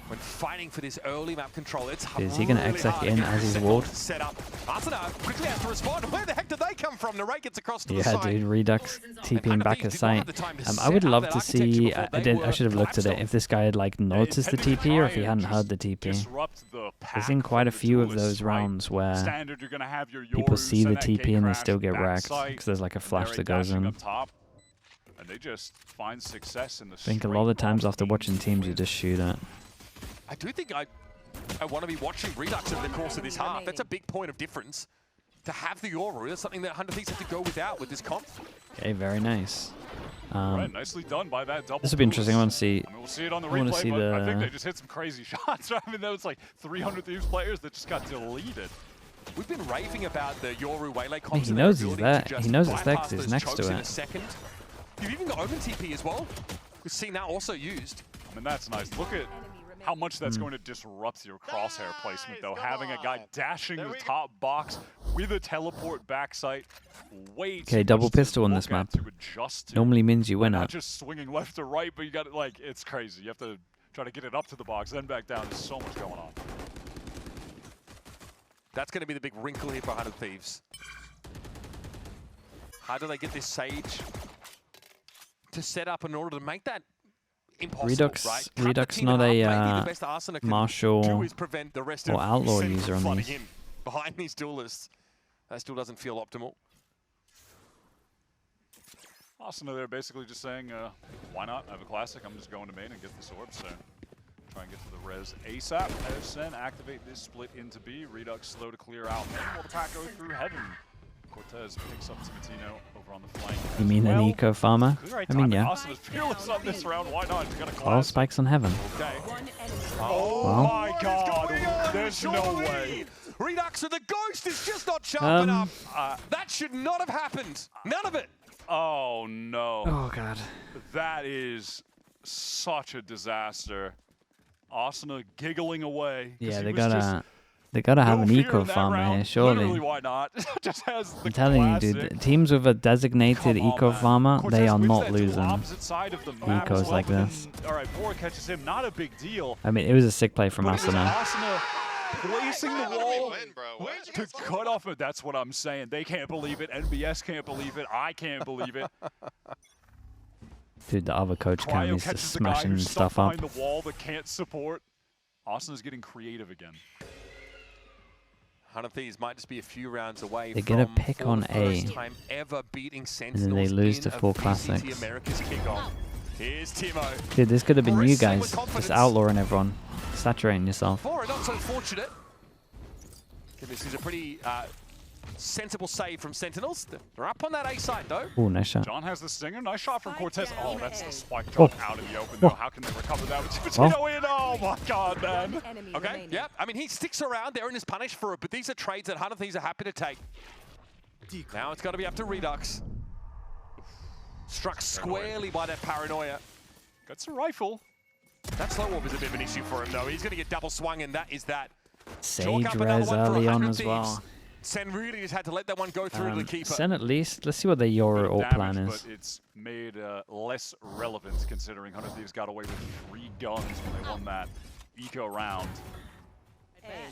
When fighting for this early map control, it's Is he gonna really exec hard to in get as he's this walled? set up. Asuna quickly has to respond. Where the heck did they come from? Narrate gets across to the Yeah, side. dude, Redux TPing back at sight. I would set up love that to architecture see. before I they should have looked at it. limestone. If this guy had like noticed the TP or if he hadn't heard the TP. Disrupt the pack There's been quite a from the few of duelists, those right? rounds where Standard, you're gonna have your people Yoru, see the send that TP gate and they crash, still get back wrecked site, because there's like a flash Larry that goes dashing in. up top, and they just find success in the I think a lot of the times after watching teams, you just shoot it. I do think I want to be watching Redux over the course of this half. That's a big point of difference. To have the Yoru, that's something that 100 Thieves have to go without with this comp. Okay, very nice. Right, nicely done by that double. This will be interesting. I want to see. I mean, we'll see it on the I wanna replay, see but I think the- they just hit some crazy shots. I mean, that was like 300 Thieves players that just got deleted. We've been raving about the Yoru Waylay He comps. and knows their he's ability there. to just He knows it's there 'cause bypass he's those next to chokes in it. a second. You've even got Omen TP as well. We've seen that also used. I mean, that's nice. Look at how much that's going to disrupt your crosshair placement, though. Having a guy dashing the top box with a teleport backside. Way too Okay, double much to pistol on look this at map. to adjust to. Normally means you win Not it. just swinging left to right, but you got it like, it's crazy. You have to try to get it up to the box, then back down. There's so much going on. That's going to be the big wrinkle here for 100 Thieves. How do they get this Sage to set up in order to make that impossible, Redux, right? Redux not a Marshall the rest or Outlaw user on these. him behind these duelists. That still doesn't feel optimal. Arsenal, they're basically just saying, why not? I have a classic. I'm just going to main and get this orb. So try and get to the res ASAP. As SEN activate this split into B. Redux slow to clear out main. Will the pack go through heaven? Cortez picks up Timatino over on the flank. You mean an eco farmer? I mean, yeah. Arsenal is fearless on this round. Why not? He's got a All spikes on heaven. Okay. Oh well. my God! There's no way. Redux with the ghost is just not sharp enough. That should not have happened. None of it. Oh no. Oh God. That is such a disaster. Arsenal giggling away. Yeah, they gotta have an eco farmer here, surely. Literally, why not? Just has the I'm telling you, classic. dude, teams with a designated eco farmer, Cortez they are wins not that losing opposite side of the map ecos as well, like but then, this. All right, Bora catches him. Not a big deal. I mean, it was a sick play from But it was Asuna. Asuna placing the wall Where'd you to get cut off it. That's what I'm saying. They can't believe it. NBS can't believe it. I can't believe it. Dude, the other coach cam is just smashing stuff up. Behind the wall that can't support. Asuna's getting creative again. One of these might just be a few rounds away. They get a pick on A, time ever beating and then they lose to 4 classics. America's kickoff. Here's Timo. Dude, this could have been you guys, just outlawing everyone, saturating yourself. For not so fortunate. This is a pretty sensible save from Sentinels. They're up on that A side though. Oh, nice shot. John has the stinger. Nice shot from Cortez. Oh, that's the spike drop out in the open though. How can they recover that with Timatino in? Oh my God, man. Okay, yeah. I mean, he sticks around there and is punished for it, but these are trades that One of these are happy to take. Now it's got to be up to Redux. Struck squarely by that paranoia. Gets a rifle. That slow warp is a bit of an issue for him though. He's going to get double swung and that is that. Sage res early on as well. Sen really just had to let that one go through to the keeper. Sen at least. Let's see what the Euro ult plan is. But it's made less relevant considering Hunter Thieves got away with 3 guns when they won that eco round.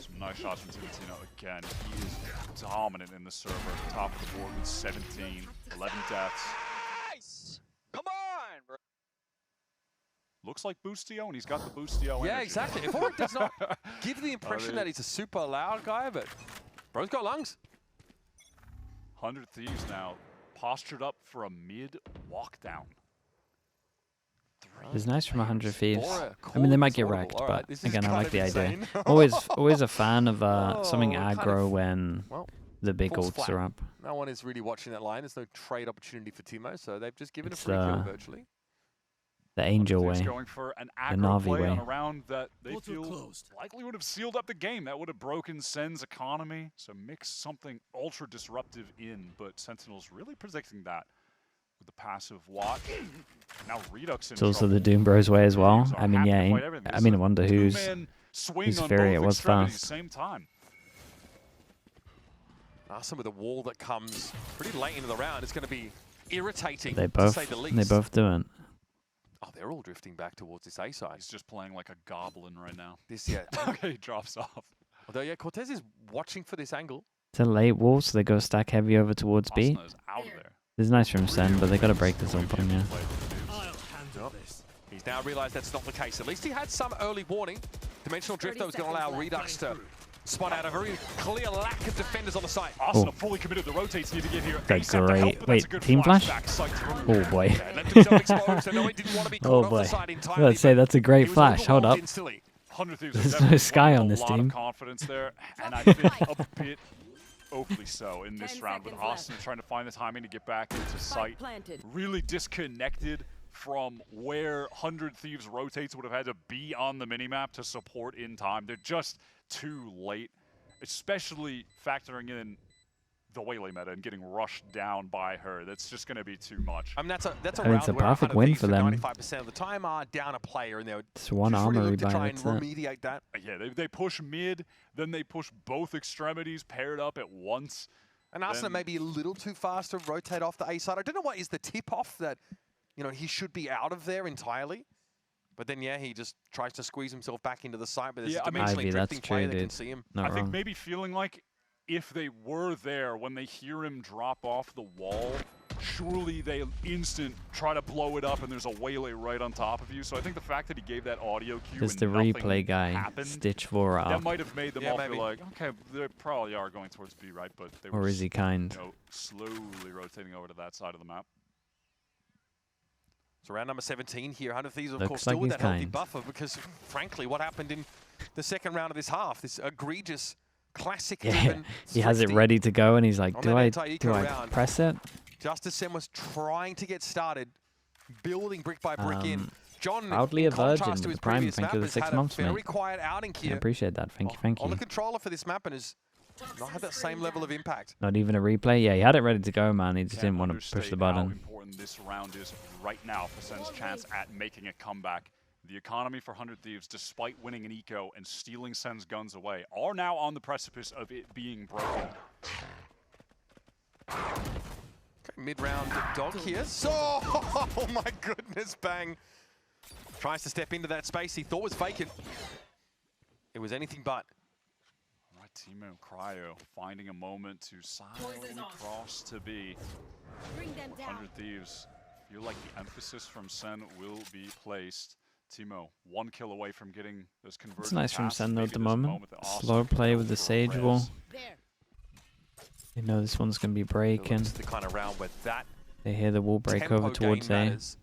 Some nice shots from Timatino again. He is dominant in the server. Top of the board with 17, 11 deaths. Nice! Come on, bro. Looks like Boostio, and he's got the Boostio Yeah, energy. exactly. If Oric does not give the impression that he's a super loud guy, but bro's got lungs. 100 Thieves now postured up for a mid walk down. It's nice from 100 Thieves. Bora, I mean, they might get cool, wrecked, all right, but this is again, I kind like of the idea. insane. Always a fan of something kind aggro of- when Well, the big falls ults flat. are up. No one is really watching that line. There's no trade opportunity for Timo, so they've just given It's, a free kill virtually. The Angel Thieves way. going for an The aggro Na'Vi play way. on a round that they feel likely would have sealed up the game. That would have broken Sen's economy. So mix something ultra disruptive in, but Sentinels really predicting that with the passive watch. Now Redux in It's also trouble. the Doom Bros way as well. Thieves are I mean, happy yeah, to fight everything. I mean, I It's a wonder whose two-man swing whose on Fury it both was extremities fast. Same time. Some of the wall that comes pretty late into the round is going to be irritating, They to both say the least. they both do it. Oh, they're all drifting back towards this A side. He's just playing like a goblin right now. This, yeah. Okay, he drops off. Although, yeah, Cortez is watching for this angle. It's a late wall, so they go stack heavy over towards B. Asuna is out of there. This is nice from Sen, but they gotta break this ult on, yeah. He's now realized that's not the case. At least he had some early warning. Dimensional drift, though, is going to allow Redux to spot out a very clear lack of defenders on the site. Asuna fully committed. The rotates need to get here. That's ASAP to help, great. but that's Wait, a good team flash? back sight to him. Oh boy. Yeah, left himself exposed, so no, he didn't want to be caught Oh off boy. the side entirely. Let's say but that's a great he was flash. Hold overwhelmed up. instantly. 100 Thieves There's have no definitely Sky won on a this lot team. of confidence there, and I think a bit overly so in this round with Asuna trying to find the timing to get back into sight. Really disconnected from where 100 Thieves rotates would have had to be on the minimap to support in time. They're just too late, especially factoring in the Waylay meta and getting rushed down by her. That's just going to be too much. I mean, that's a I mean, round it's a where perfect 100 win Thieves for them. 95% of the time are down a player, and they're It's one just really armory look to buy, try and that's it. remediate that. Yeah, they push mid, then they push both extremities paired up at once. And Asuna Then- may be a little too fast to rotate off the A side. I don't know what is the tip-off that, you know, he should be out of there entirely. But then, yeah, he just tries to squeeze himself back into the site. But there's Yeah, a I mean- dimensionally Ivy, drifting that's player true, that can dude. see him. Not I think wrong. maybe feeling like if they were there when they hear him drop off the wall, surely they instant try to blow it up and there's a waylay right on top of you. So I think the fact that he gave that audio cue Does and the nothing replay guy happened, stitch Vora that up? might have made them all feel like, okay, they probably are going towards B, right? But they were Or is he kind? you know, slowly rotating over to that side of the map. So round number 17 here. 100 Thieves, of Looks course, like still with he's that healthy kind. buffer because, frankly, what happened in the second round of this half, this egregious classic Yeah, he has it ready to go, and he's like, do I press it? Just as SEN was trying to get started, building brick by brick in. John, proudly in a virgin contrast to with his the Prime. previous Thank map, you for the has 6 had a months, very mate. quiet outing I here. appreciate that. Thank you, thank On the you. controller for this map and has not had that same level of impact. Not even a replay? Yeah, he had it ready to go, man. He just didn't want to push the How button. important this round is right now for SEN's chance at making a comeback. The economy for 100 Thieves, despite winning an eco and stealing SEN's guns away, are now on the precipice of it being broken. Okay, mid-round dog here. So, oh my goodness, Bang. Tries to step into that space he thought was vacant. It was anything but. All right, Timo Cryo finding a moment to silently cross to B. 100 Thieves feel like the emphasis from SEN will be placed. Timo, 1 kill away from getting those conversions. It's nice from passes. SEN though Maybe at the there's a moment. moment that Austin Slow can play go with the for a Sage res. wall. You know this one's going to be breaking. It's the kind of round where that They hear the wall break tempo over towards game A. matters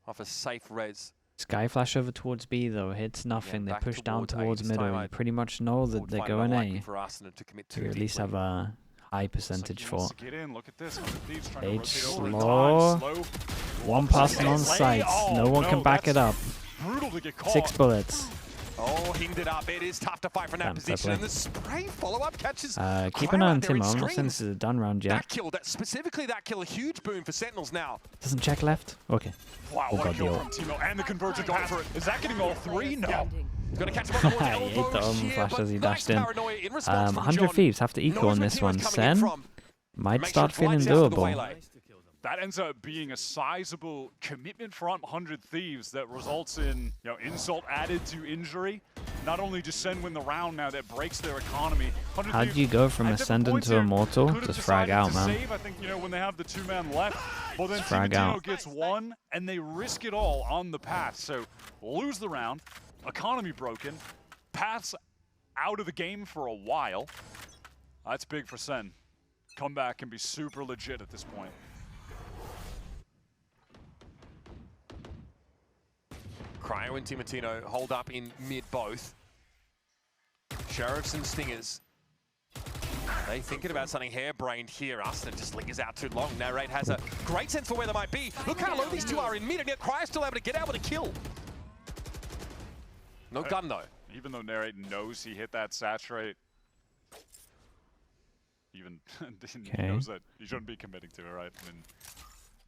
off a safe res. Sky flash over towards B though, hits nothing. They back push down towards A towards this middle. time. You I pretty much know that Would they're find it going unlikely A. for Arsenal to commit You too at least deeply. have a high Looks like percentage he for. wants to get in. Look at this. 100 Thieves trying to Sage rotate over in slow. time. Slow. One passing on Play. sights. Oh, No one can back it up. Brutal to get caught. 6 bullets. Oh, hindered up. It is tough to fight from that Damn, fair position. play. And the spray follow-up catches. Keep Cryo an eye out on there in Timo. I'm not saying screens. this is a done round yet. That kill, specifically that kill, a huge boon for Sentinels now. Doesn't check left? Okay. Wow, Oh what a god, kill yo. from Timo. And the convergent pass. Is that getting all 3? No. He's going to catch him on the He ate the elbows omen here, flash but as he nice dashed in. paranoia in response from 100 John. Thieves have to Knows eco on where this Timo's one. coming in SEN from. might Make start sure it feeling flies out to the doable. waylay. That ends up being a sizable commitment from 100 Thieves that results in, you know, insult added to injury. Not only just SEN win the round now, that breaks their economy. How do you go from Ascendant to Immortal? Just frag out, man. Save, I think, you know, when they have the 2-man left, well then Frag Timo out. gets 1, and they risk it all on the path. So lose the round, economy broken, paths out of the game for a while. That's big for SEN. Comeback can be super legit at this point. Cryo and Timotino hold up in mid both. Sheriffs and Stingers. They thinking about something harebrained here. Austin just lingers out too long. Narrate has a great sense for where they might be. Look how low these two are in mid, and yet Cryo's still able to get out with a kill. No gun though. Even though Narrate knows he hit that saturate, even knows that he shouldn't be committing to it, right? I mean,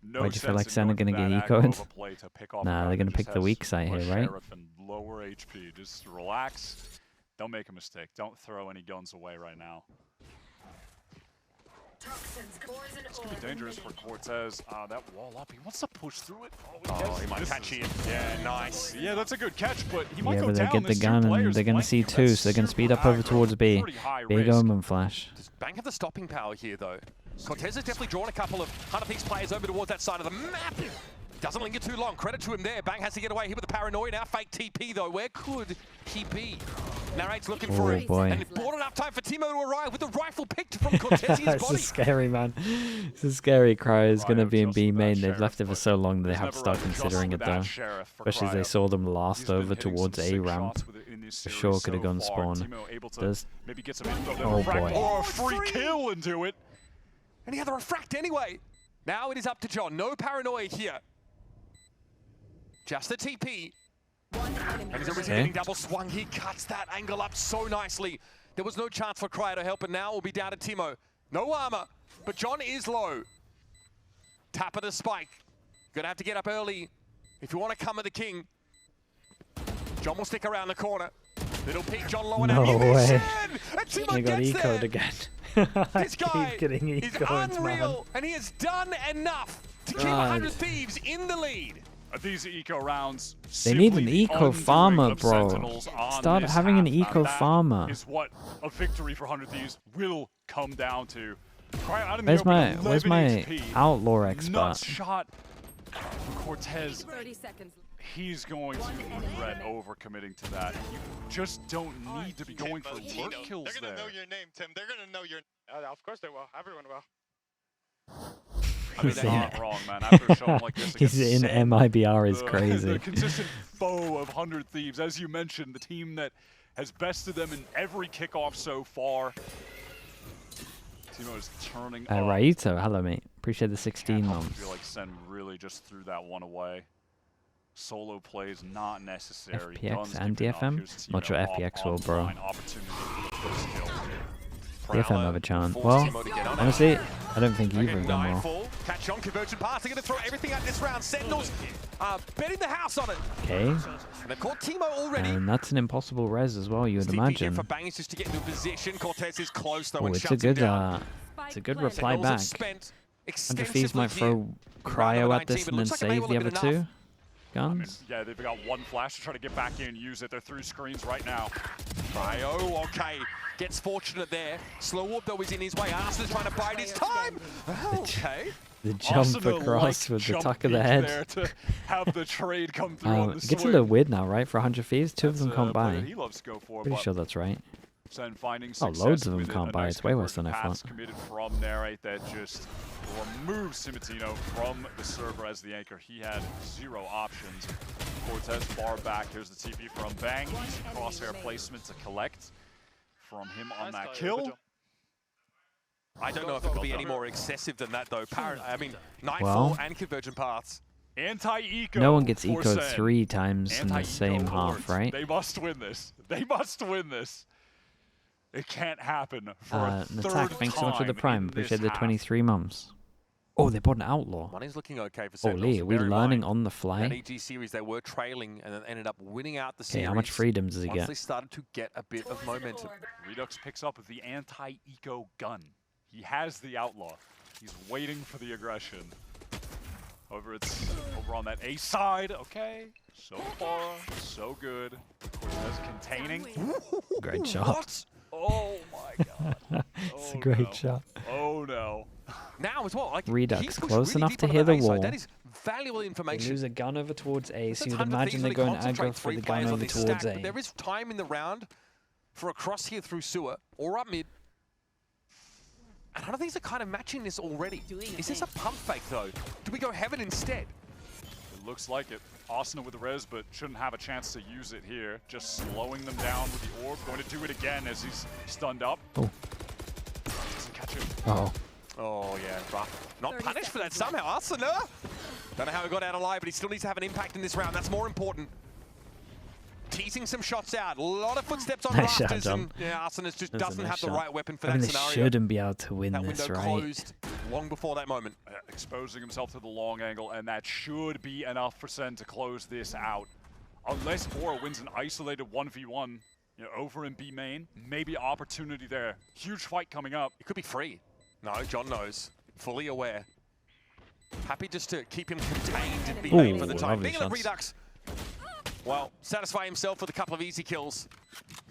no Why do you feel sense like in SEN are going gonna for get that aggro ecoed? of a play to pick off a Nah, guy they're that gonna just pick the has weak side a here, right? Sheriff and lower HP. Just relax. Don't make a mistake. Don't throw any guns away right now. It's gonna be dangerous for Cortez. That wall up. He wants to push through it. Oh, he might catch you. Yeah, nice. Yeah, that's a good catch, but he might Yeah, go but they down. get the There's two gun and players they're gonna see flanking him. 2, That's so they're gonna speed up super over towards B. pretty high Big risk. omen flash. Does Bang have the stopping power here though? Cortez has definitely drawn a couple of 100 Thieves players over towards that side of the map. Doesn't linger too long. Credit to him there. Bang has to get away here with the paranoia now. Fake TP though. Where could he be? Narrate's looking for it. Boy. And bought enough time for Timo to arrive with the rifle picked from Cortez's This body. is scary, man. This is scary. Cryo is gonna Cryo be in just B with that main. They've Sheriff, left it for but so long that they he's have to never start run just considering it with that though. Sheriff for Especially as they Cryo. saw them He's last been over hitting towards some A sick ramp. shots in this For series sure could have so gone far. spawn. Timo able to Does maybe get some info. Oh, Refract boy. or a free kill into it. And he had the refract anyway. Now it is up to John. No paranoia here. Just the TP. And he's already getting double swung. He cuts that angle up so nicely. There was no chance for Cryo to help, and now we'll be down to Timo. No armor, but John is low. Tap of the spike. Gonna have to get up early if you want to come at the king. John will stick around the corner. Little peek, John low and No way. And Timo He got gets there. ecoed again. This guy Keep getting is ecoed, unreal, and he has done enough to keep 100 Thieves in the lead. These eco rounds. They need an simply the eco undoing farmer, of bro. Sentinels on Start this having an half. eco Now that farmer. is what a victory for 100 Thieves will come down to. Where's my outlaw expert? Nuts shot. Cortez. 30 seconds. He's going to regret overcommitting to that. You just don't need to be going for lurk kills there. They're gonna know your name, Tim. They're gonna know your. Of course they will. Everyone will. I mean, they're not wrong, man. After a show like this, He's in SEN, MIBR is crazy. The consistent foe of 100 Thieves, as you mentioned, the team that has bested them in every kickoff so far. Timo is turning up. Raito, hello mate. Appreciate the 16 I months. feel like SEN really just threw that one away. Solo plays not necessary. FPX and DFM? Not sure FPX will, bro. DFM have a chance. Well, honestly, I don't think either of them will. Catch on, conversion pass. They're going to throw everything out this round. Sentinels betting the house on it. Okay. And they've caught Timo already. And that's an impossible res as well, you would imagine. For Bang is just to get into position. Cortez is close though. Oh, And it's a good reply back. Under Thieves might throw Cryo at this and then save the other two guns. Yeah, they've got one flash to try to get back in and use it. They're through screens right now. Cryo, okay. Gets fortunate there. Slow warp though is in his way. Arsenal's trying to bide his time. Okay. The jump across with the tuck of the head. There to have the trade come through on the it gets a little weird now, right? For 100 Thieves, two of them can't buy. He loves to go for, Pretty sure that's right. SEN finding Oh, loads of them can't buy. It's way worse than I thought. Committed from Narrate that just removes Simatino from the server as the anchor. He had zero options. Cortez far back. Here's the TP from Bang. Crosshair placement to collect from him on that kill. I don't know if it could be any more excessive than that, though. I mean, Nightfall and Convergent Paths. Anti-eco. No one gets ecoed 3 times in the same half, right? They must win this. They must win this. It can't happen for a third Thanks so much for the prime. Appreciate the half. 23 months. Oh, they bought an outlaw. Money's looking okay for Sentinels. Holy, are we learning on the fly? That EG series, they were trailing and then ended up winning out the series. How much freedom does he get? Once they started to get a bit of momentum. Redux picks up the anti-eco gun. He has the outlaw. He's waiting for the aggression. However, it's over on that A side. Okay, so far, so good. Cortez containing. Great shot. What? Oh my god. It's a great shot. Oh no. Now as well, like Redux close enough to hear the wall. That is valuable information. They lose a gun over towards A, so you'd imagine they're going aggro for the gun over towards A. There is time in the round for a cross here through sewer or up mid. And none of these are kind of matching this already. Is this a pump fake though? Do we go heaven instead? It looks like it. Austin with the res, but shouldn't have a chance to use it here. Just slowing them down with the orb. Going to do it again as he's stunned up. Oh. Doesn't catch him. Uh-oh. Oh, yeah, rough. Not punished for that somehow. Arsenal! Don't know how he got out alive, but he still needs to have an impact in this round. That's more important. Teasing some shots out. A lot of footsteps on Nice rafters. shot, and yeah, Arsenal just doesn't have the right weapon for that they scenario. Shouldn't be able to win that this, window right? closed long before that moment. Exposing himself to the long angle, and that should be enough for SEN to close this out. Unless Aura wins an isolated 1v1 over in B main, maybe opportunity there. Huge fight coming up. It could be free. No, John knows. Fully aware. Happy just to keep him contained in B main for the time being. Redux, well, satisfy himself with a couple of easy kills.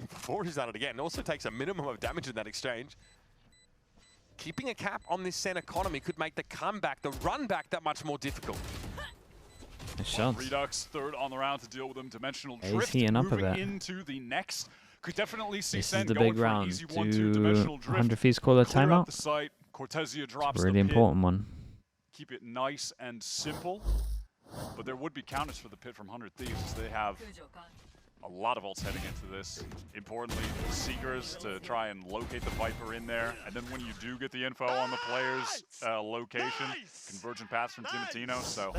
Before he's done it again, also takes a minimum of damage in that exchange. Keeping a cap on this SEN economy could make the comeback, the run back, that much more difficult. Redux third on the round to deal with them. Dimensional Drift moving into the next. Could definitely see SEN the going big for round. an easy 1-2 Dimensional Drift. 100 Thieves call a timeout. The site. Cortezia drops it's a really important one. Keep it nice and simple. But there would be counters for the pit from 100 Thieves as they have a lot of ults heading into this. Importantly, Seekers to try and locate the Viper in there. And then when you do get the info on the player's location, Convergent Paths from Timatino. So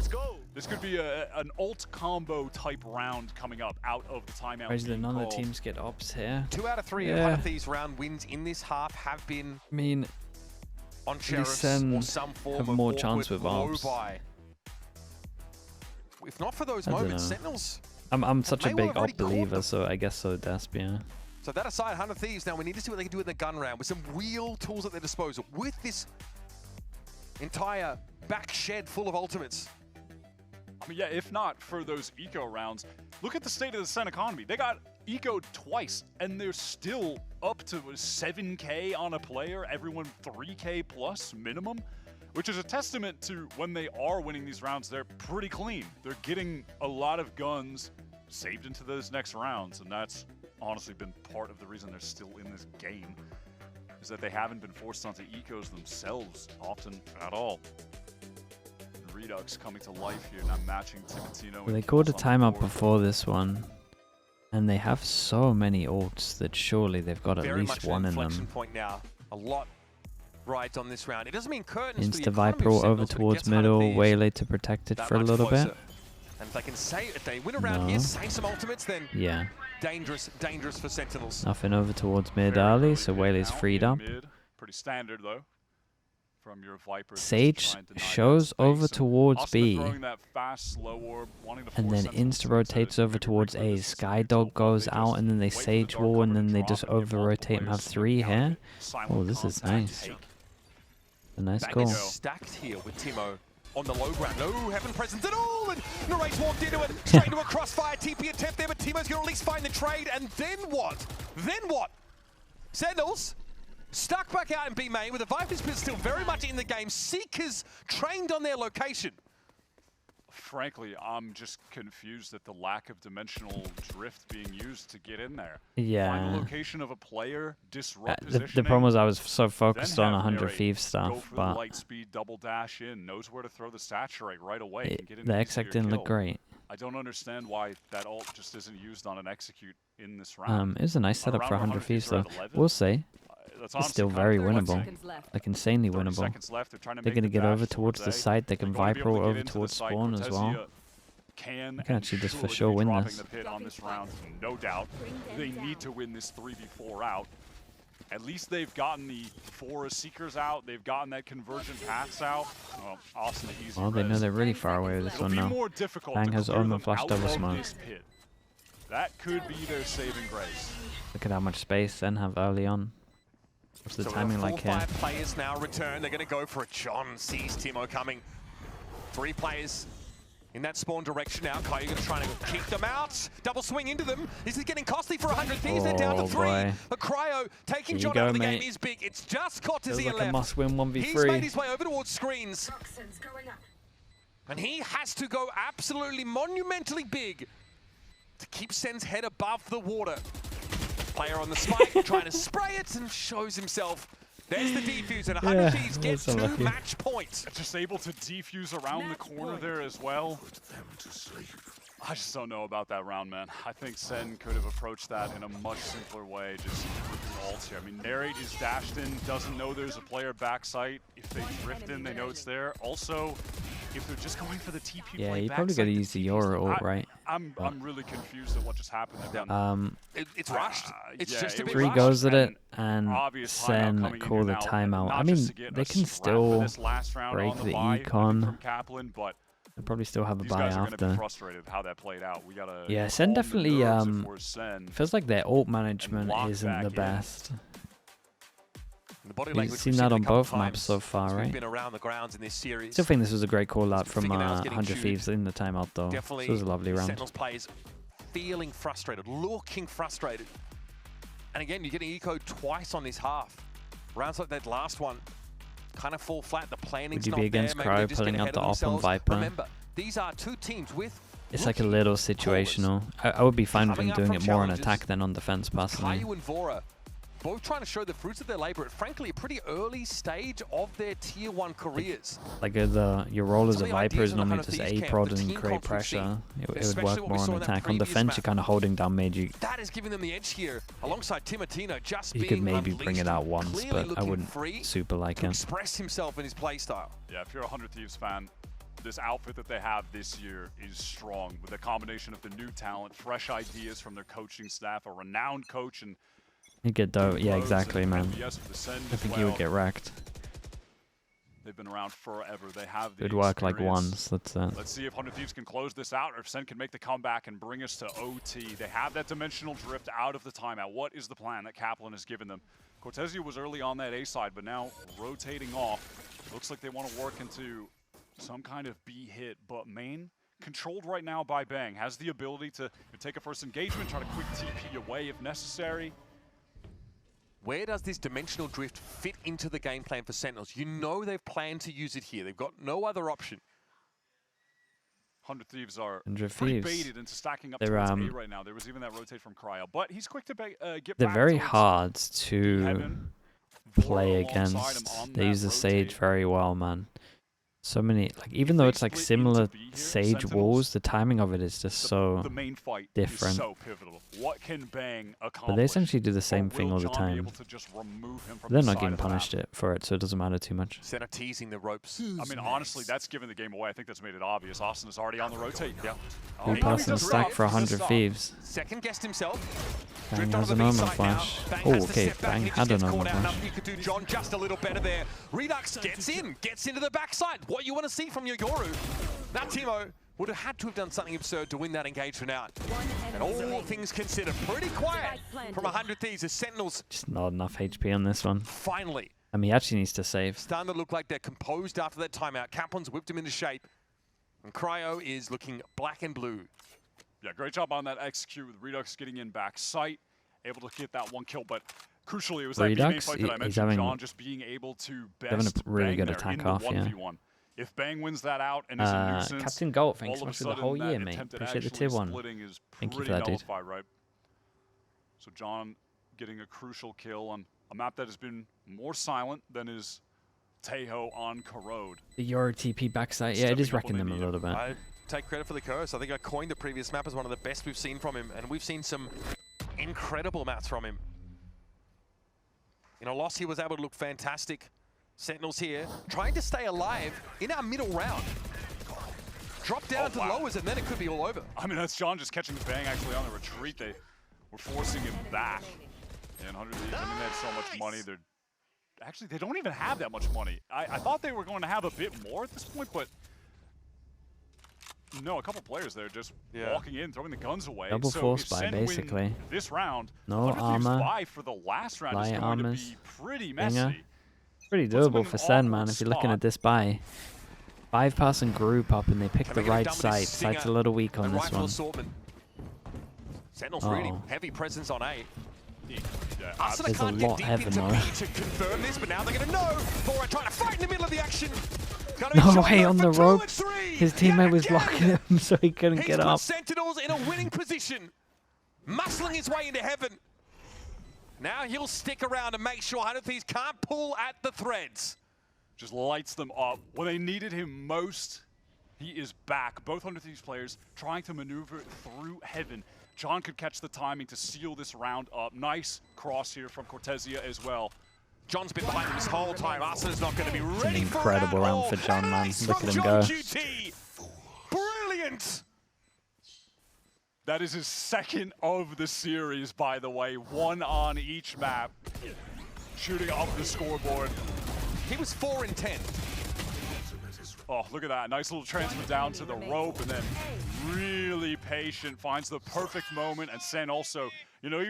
this could be an ult combo type round coming up out of the timeout. Crazy that none of the teams get ops here. 2 out of 3 of 100 Thieves round wins in this half have been on Sheriffs or some form have of more chance with ops. If not for those moments, Sentinels. I'm such a big op believer, so I guess so, Despia. So that aside, 100 Thieves, now we need to see what they can do in the gun round with some real tools at their disposal. With this entire back shed full of ultimates. I mean, yeah, if not for those eco rounds, look at the state of the SEN economy. They got ecoed twice, and they're still up to 7K on a player, everyone 3K plus minimum, which is a testament to when they are winning these rounds, they're pretty clean. They're getting a lot of guns saved into those next rounds, and that's honestly been part of the reason they're still in this game, is that they haven't been forced onto ecos themselves often at all. And Redux coming to life here, not matching Timatino. Well, they called a timeout before this one, and they have so many ults that surely they've got at least one in them. Point now. A lot rides on this round. It doesn't mean curtains. Insta Viper over towards middle, Waylay to protect it for a little bit. And if they can if they win around here, save some ultimates, then yeah, dangerous for Sentinels. Nothing over towards mid early, so Waylay's freed up. Pretty standard though. From your Viper. Sage shows over towards B, fast, slow orb, and then insta rotates over towards A. Skydog goes out, and then they Sage wall, and then they just over rotate and have 3 here. Oh, this is nice. A nice call. Stacked here with Timo on the low ground. No heaven presence at all, and Narrate's walked into it, straight into a crossfire TP attempt there, but Timo's going to at least find the trade, and then what? Then what? Sentinels stuck back out in B main with the Vipers still very much in the game. Seekers trained on their location. Frankly, I'm just confused at the lack of dimensional drift being used to get in there. Yeah. Find the location of a player, disrupt the problem was I was so focused on 100 Thieves stuff, but light speed double dash in, knows where to throw the saturate right away. The exec didn't look great. I don't understand why that ult just isn't used on an execute in this round. It was a nice setup for 100 Thieves though. We'll see. It's still very winnable, like insanely winnable. They're going to get over towards the site, they can Viper over towards spawn as well. They can actually just for sure win this. On this round, no doubt. They need to win this 3v4 out. At least they've gotten the 4 Seekers out, they've gotten that convergent paths out. Well, Austin, the easy they know they're really far away with this one now. Bang has Omen flash double smoke. That could be their saving grace. Look at how much space Sen have early on. What's the timing like here? 5 players now return. They're going to go for it. John sees Timo coming. 3 players in that spawn direction now. Caillou going to try to keep them out. Double swing into them. This is getting costly for 100 Thieves. They're down to 3. Boy. But Cryo taking John out of the game is big. It's just Cortezia like left. A must-win 1v3. He's made his way over towards screens. And he has to go absolutely monumentally big to keep Sen's head above the water. Player on the spike, trying to spray it, and shows himself. There's the defuse, and 100 Thieves gets 2 match points. Just able to defuse around the corner there as well. I just don't know about that round, man. I think Sen could have approached that in a much simpler way, just ults here. I mean, Narrate is dashed in, doesn't know there's a player backside. If they drift in, they know it's there. Also, if they're just going for the TP play you probably got to use the Yoru ult, right? I'm really confused at what just happened there. It's rushed. It's just a bit 3 rushed. goes at it, and Sen call the timeout. I mean, they can still break the econ. They'll probably still have a buy after. Yeah, Sen definitely feels like their ult management isn't the best. We've seen that on both maps so far, right? Been around the grounds in this series. Still think this was a great call out from 100 Thieves in the timeout though. Definitely, this was a lovely round. Sentinels players feeling frustrated, looking frustrated. And again, you're getting ecoed twice on this half. Rounds like that last one kind of fall flat. The planning's not there. Would you be against Cryo pulling out the op on Viper? Remember, these are 2 teams with it's like a little situational. I would be fine with him doing it more on attack than on defense personally. Caillou and Vora both trying to show the fruits of their labor at frankly a pretty early stage of their tier 1 careers. Like your role as a Viper is normally just A-prod and create pressure. It would work more on attack. On defense, you're kind of holding down mid. That is giving them the edge here, alongside Timatino just you could maybe bring it out once, but I wouldn't super like it. Express himself in his playstyle. Yeah, if you're a 100 Thieves fan, this outfit that they have this year is strong with a combination of the new talent, fresh ideas from their coaching staff, a renowned coach, and he'd get dope. Yeah, exactly, man. I think he would get wrecked. They've been around forever. They have the It'd work like once. Let's see if 100 Thieves can close this out, or if Sen can make the comeback and bring us to OT. They have that dimensional drift out of the timeout. What is the plan that Kaplan has given them? Cortezia was early on that A side, but now rotating off. Looks like they want to work into some kind of B hit, but main controlled right now by Bang. Has the ability to take a first engagement, try to quick TP away if necessary. Where does this dimensional drift fit into the game plan for Sentinels? You know they've planned to use it here. They've got no other option. 100 Thieves are 100 pretty Thieves. baited into stacking up They're, towards A right now. There was even that rotate from Cryo, but he's quick to get They're back very towards hard to Heaven. play Vor alongside him against. on They that use the Sage rotate. very well, man. So many, like, even If though they it's like split similar into B here, Sage Sentinels, walls, the timing of it is just so the main fight different. is so pivotal. What can Bang accomplish? But they essentially do the same Or thing will all the John be time. able to just remove him from They're the not side getting of the map? punished for it, so it doesn't matter too much. Senna teasing the ropes. I mean, honestly, that's giving the game away. I think that's made it obvious. Austin is already on the rotate. Yeah. One person does stack stop. for Does 100 stop. Thieves. Second guessed himself. Bang Drift has onto an the Omen B side now. flash. Bang Oh, has to okay, step back Bang and he had just an gets Omen caught out. flash. Nothing you could do. John just a little better there. Redux gets into the backside. What you want to see from your Yoru. Now Timo would have had to have done something absurd to win that engagement out. And all things considered, pretty quiet from 100 Thieves as Sentinels Just not enough HP on this one. finally I mean, he actually needs to save. starting to look like they're composed after that timeout. Capon's whipped him into shape. And Cryo is looking black and blue. Yeah, great job on that execute with Redux getting in back sight, able to get that one kill, but crucially it was that B-main Redux, fight that I he's mentioned, having- John just being able to having a best really Bang good there attack in the off, yeah. 1v1. If Bang wins that out and is a nuisance, Captain Gold, all thanks so of a much for the sudden whole that year, mate. attempt at Appreciate the actually tier 1. splitting is Thank you pretty for that, dude. nullified, right? So John getting a crucial kill on a map that has been more silent than is Tejo on Corrode. The Euro TP backside, yeah, it is Stepping up wrecking when them they a need little bit. I take credit for the curse. I think I coined the previous map as one of the best we've seen from him, and we've seen some incredible maps from him. In a loss, he was able to look fantastic. Sentinels here, trying to stay alive in our middle round. Drop down to lowers, and then it could be all over. I mean, that's John just catching the Bang actually on the retreat. They were forcing him back. And 100 Thieves, I mean, they had so much money. Actually, they don't even have that much money. I thought they were going to have a bit more at this point, but no, a couple players there just walking in, throwing the guns away. Double so force if buy, Sen win basically. this round, No 100 Thieves' armor, buy for the last round is light going armors, to be pretty Dinger. messy. Pretty Puts them doable in for an Sen, awkward man, if you're looking spot. at this buy. 5-person group up and they pick Can the they get it right done with site. this Site's a Stinger little weak on and this rifle one. assortment? Sentinels really heavy presence on A. Yeah, Arsenal There's a can't get lot deep heaven, into though. B to confirm this, but now they're going to know. Bora trying to fight in the middle of the action. No way, on the ropes. His teammate was blocking him so he couldn't He's get put up. Sentinels in a winning position, muscling his way into heaven. Now he'll stick around and make sure 100 Thieves can't pull at the threads. just lights them up. When they needed him most, he is back. Both 100 Thieves players trying to maneuver through heaven. John could catch the timing to seal this round up. Nice cross here from Cortesia as well. John's been behind him this whole time. Arsenal's not going to be ready for incredible it at round all. for John, And man. ace Look from at him John go. GT. Brilliant. That is his second of the series, by the way. One on each map. Shooting up the scoreboard. He was 4 in 10. Oh, look at that. Nice little transfer down to the rope, and then really patient, finds the perfect moment. And Sen also, you know,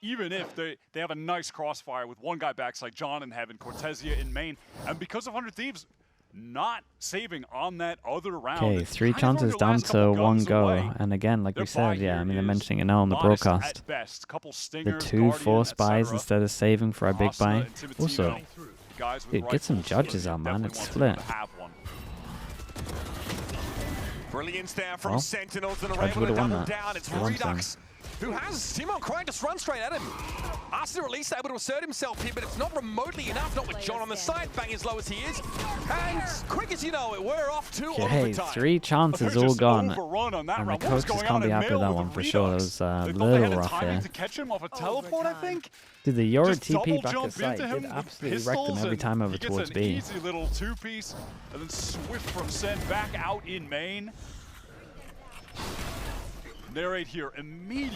even if they have a nice crossfire with one guy backside, John in heaven, Cortesia in main, and because of 100 Thieves not saving on that other round. Okay, 3 chances down to 1 go. And again, like we said, yeah, I mean, they're mentioning it now on the broadcast. The 2 force buys instead of saving for a big buy. Also, dude, get some judges out, man. It's split. Brilliance there from Sentinels, and Judge are able to would've won double that. down. It's He wants Redux, who has Timon crying just run straight at him. Arsenal at least able to assert himself here, but it's not remotely enough, not with John on the side, bang as low as he is. And quick as you know it, we're off to Okay, overtime. 3 chances all gone. On that And the round. What was coaches going can't on be in happy with middle that one for sure. It was a They thought they had little the rough timing here. to catch him off a teleport, I think. Dude, the Euro Just double TP back jump at site into him did with absolutely wreck them pistols, every and time over he gets towards an B. easy little 2-piece, and then swift from Sen back out in main. Narrate here, immediate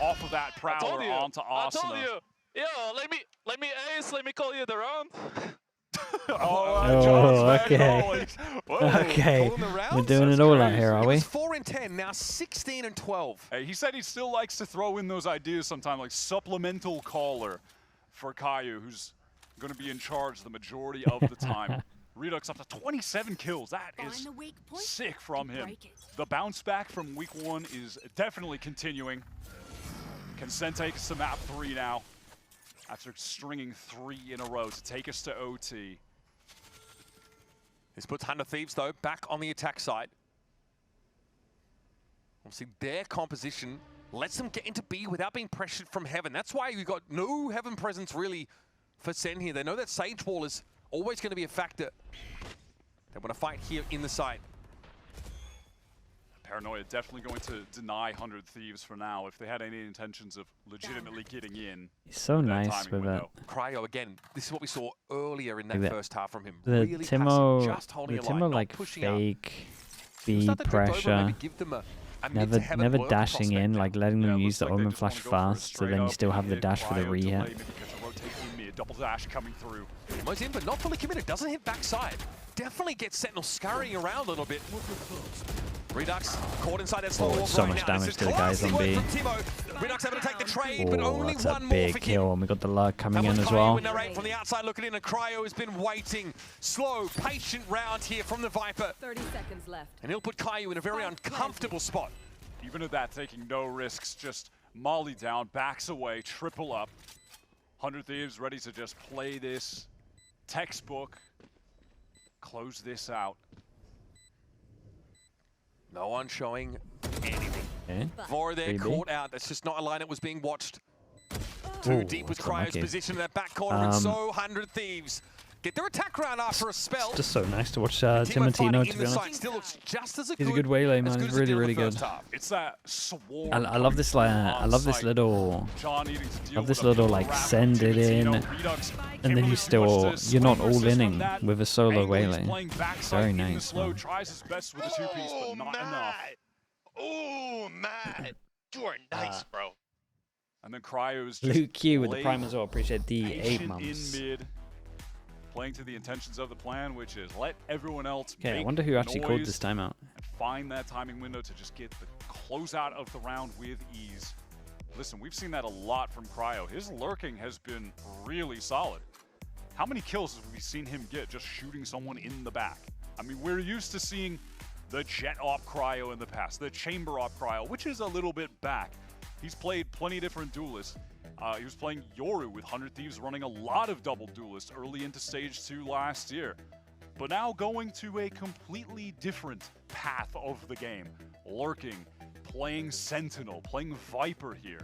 off of that prowler onto Asuna. I told you. Yo, let me ace, let me call you the round. Okay. Okay, we're doing it all out here, are we? 4 in 10, now 16 and 12. Hey, he said he still likes to throw in those ideas sometimes, like supplemental caller for Caillou, who's going to be in charge the majority of the time. Redux up to 27 kills. That is sick from him. The bounce back from week 1 is definitely continuing. Can Sen take us to map 3 now? After stringing 3 in a row to take us to OT. This puts Hunter Thieves, though, back on the attack side. Obviously, their composition lets them get into B without being pressured from Heaven. That's why we got no Heaven presence, really, for Sen here. They know that Sage Wall is always going to be a factor. They want to fight here in the site. Paranoia definitely going to deny 100 Thieves for now. If they had any intentions of legitimately getting in. He's so nice with it. Cryo, again, this is what we saw earlier in that first half from him. The really Timo, passive, just holding a line, like fake B over, pressure. give them a Never dashing in, like letting them use the Omen Flash fast, so then you still have the dash for the re-hit. Double dash coming through. Mo's in, but not fully committed. Doesn't hit backside. Definitely gets Sentinel scurrying around a little bit. Redux caught inside that slow wall. So much damage to the guys on B. Redux able to take the trade, but only that's one a more big for kill, and we got the lurk coming in as Cryo well. will narrate from the outside looking in, and Cryo has been waiting. Slow, patient round here from the Viper. 30 seconds left. And he'll put Caillou in a very uncomfortable spot. Even at that, taking no risks, just molly down, backs away, triple up. 100 Thieves ready to just play this textbook, close this out. No one showing anything. Okay. Vora there caught out. That's just not a line that was being watched. Too deep was Cryo's position in that back corner, and so 100 Thieves get their attack round after a spell. It's just so nice to watch Timotino, to be honest. Still looks just as He's a good waylay, man. He's really, really good. It's that swarm. I love this, like, I love this little, like, send it in, and then you're not all inning with a solo waylay. Very nice, man. Tries his best with a two-piece, but not enough. Oh, Matt. You are nice, bro. And then Cryo's just Luke Q with the prime as well. Appreciate the 8 months. In mid, playing to the intentions of the plan, which is let everyone else Okay, make I wonder who actually called noise this timeout. and find that timing window to just get the closeout of the round with ease. Listen, we've seen that a lot from Cryo. His lurking has been really solid. How many kills have we seen him get just shooting someone in the back? I mean, we're used to seeing the Jet Op Cryo in the past, the Chamber Op Cryo, which is a little bit back. He's played plenty of different duelists. He was playing Yoru with 100 Thieves, running a lot of double duelists early into Stage 2 last year. But now going to a completely different path of the game. Lurking, playing Sentinel, playing Viper here.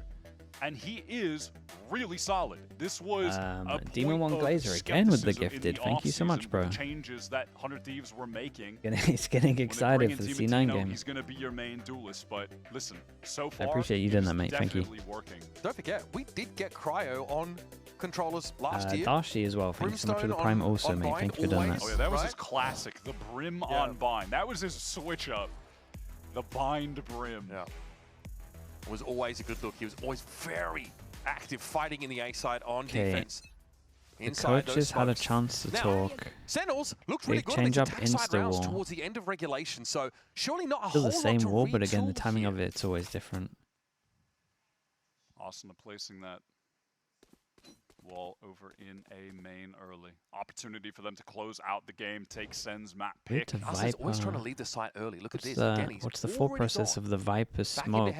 And he is really solid. This was a Demon One Glazer again with the gifted. Thank you so much, bro. Changes that 100 Thieves were making. He's getting excited for the C9 game. He's going to be your main duelist, but listen, so far, I appreciate you doing that, mate. Thank you. Working. Don't forget, we did get Cryo on controllers last year. Darcy as well. Thank you so much for the prime also, mate. Thank you for doing that. Oh yeah, that was his classic, the Brim on Bind. That was his switch up, the Bind Brim. Yeah. It was always a good look. He was always very active, fighting in the A side on defense. The coaches had a chance to talk. Sentinels looked really good. Change up insta wall towards the end of regulation, so surely not a still whole the same lot to wall, but again, the retool timing here. of it's always different. Austin placing that wall over in A main early. Opportunity for them to close out the game, take Sen's map pick. Austin's always trying to leave the site early. Look at this. What's the full process of the Viper smoke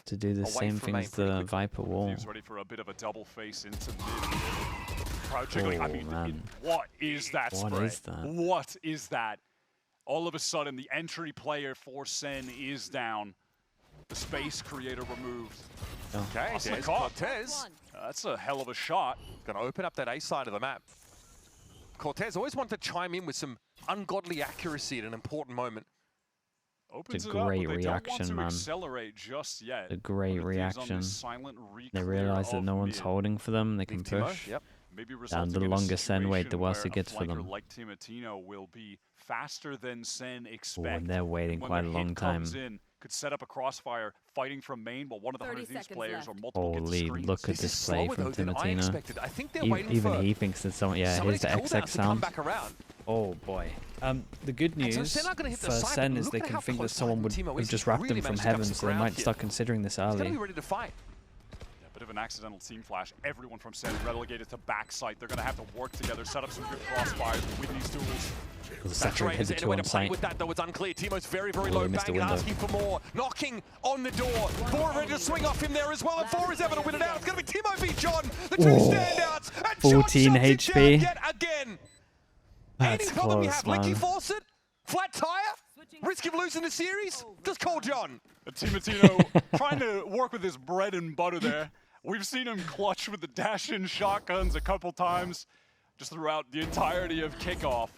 to do the same thing as the Viper wall? He's ready for a bit of a double face into mid. Crouching, I mean, what is that spray? What is that? What is that? All of a sudden, the entry player for Sen is down. The space creator removed. Okay, there's Cortez. That's a hell of a shot. Going to open up that A side of the map. Cortez always wanted to chime in with some ungodly accuracy at an important moment. Opens it's a great it up, reaction, man. Accelerate just yet. A great reaction. They realize that no one's holding for them. They can push. Yep. Maybe down the longer Sen wait, the worse it gets for them. Like Timotino will be faster than Sen expect. And they're waiting quite a long time. Could set up a crossfire, fighting from main, while one of the 100 Thieves players or multiple Holy, look at this play from Timotino. I think they're waiting even for he thinks that someone, yeah, here's the XX sound. Oh boy. The good news for Sen is they can think that someone would have just wrapped them from heaven, so they might start considering this early. of an accidental team flash. Everyone from SEN relegated to backside. They're going to have to work together, set up some good crossfires with these duels. Saturated is anywhere to play with that, though it's unclear. Timo's very, very low, banging, asking for more. Knocking on the door. Vora ready to swing off him there as well, and Vora is able to win it out. It's going to be Timo v John, the two standouts, and 14 John HP. yet again. That's Any problem you close, have, man. Licky force it? Flat tire? Risk of losing the series? Just call John. Timatino trying to work with his bread and butter there. We've seen him clutch with the dash-in shotguns a couple times just throughout the entirety of Kickoff.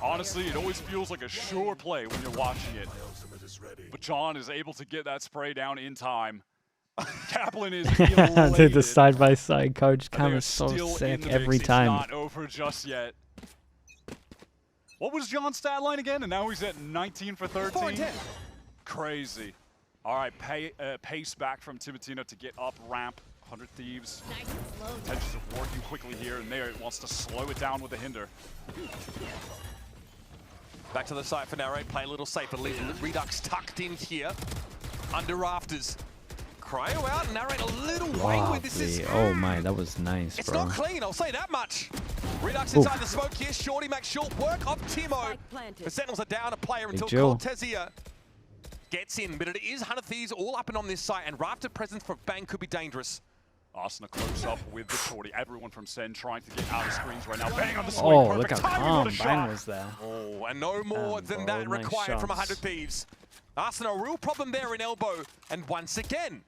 Honestly, it always feels like a sure play when you're watching it. But John is able to get that spray down in time. Kaplan is elated. Dude, the side-by-side coach cam is so sick every time. It's not over just yet. What was John's stat line again? And now he's at 19 for 13. Crazy. All right, pace back from Timatino to get up ramp. 100 Thieves. Intentions of working quickly here and there. It wants to slow it down with a hinder. Back to the side for Narrate. Play a little safer. Leave Redux tucked in here. Under rafters. Cryo out. Narrate a little wayward. This is. Oh my, that was nice, It's bro. not clean, I'll say that much. Redux inside the smoke here. Shorty makes short work of Timo. The Sentinels are down a player until Cortezia gets in, but it is 100 Thieves all up and on this site, and rafter presence for Bang could be dangerous. Arsena close up with the shorty. Everyone from SEN trying to get out of screens right now. Bang on the swing. Oh, Perfect look how timing calm on the Bang shot. was there. Oh, and no more than that nice required from shots. 100 Thieves. Arsena, a real problem there in elbow, and once again,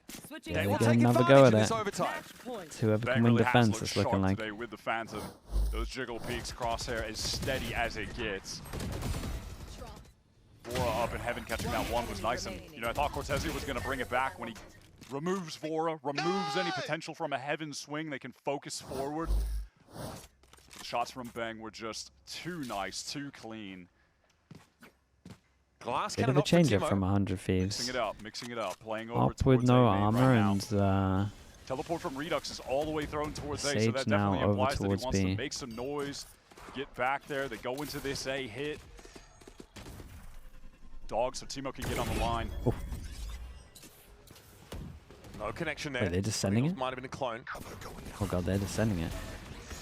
Yeah, they will get take another advantage go of at this it. overtime. It's whoever Bang can win really has defense, looked it's looking sharp like. today with the Phantom. Those jiggle peaks, crosshair as steady as it gets. Vora up in heaven catching that one was nice, and you know, I thought Cortezia was going to bring it back when he removes Vora, removes any potential from a heaven swing. They can focus forward. The shots from Bang were just too nice, too clean. Glass Bit of a change up from 100 Thieves. Mixing it up, playing over Up with towards no A main armor right now. and Teleport from Redux is all the way thrown towards A, so Sage that now definitely over implies that he towards wants B. to make some noise, get back there. They go into this A hit. Dog, so Timo can get on the line. Oh. No connection there. Wait, they're just sending it? Might have been a clone. Oh god, they're just sending it.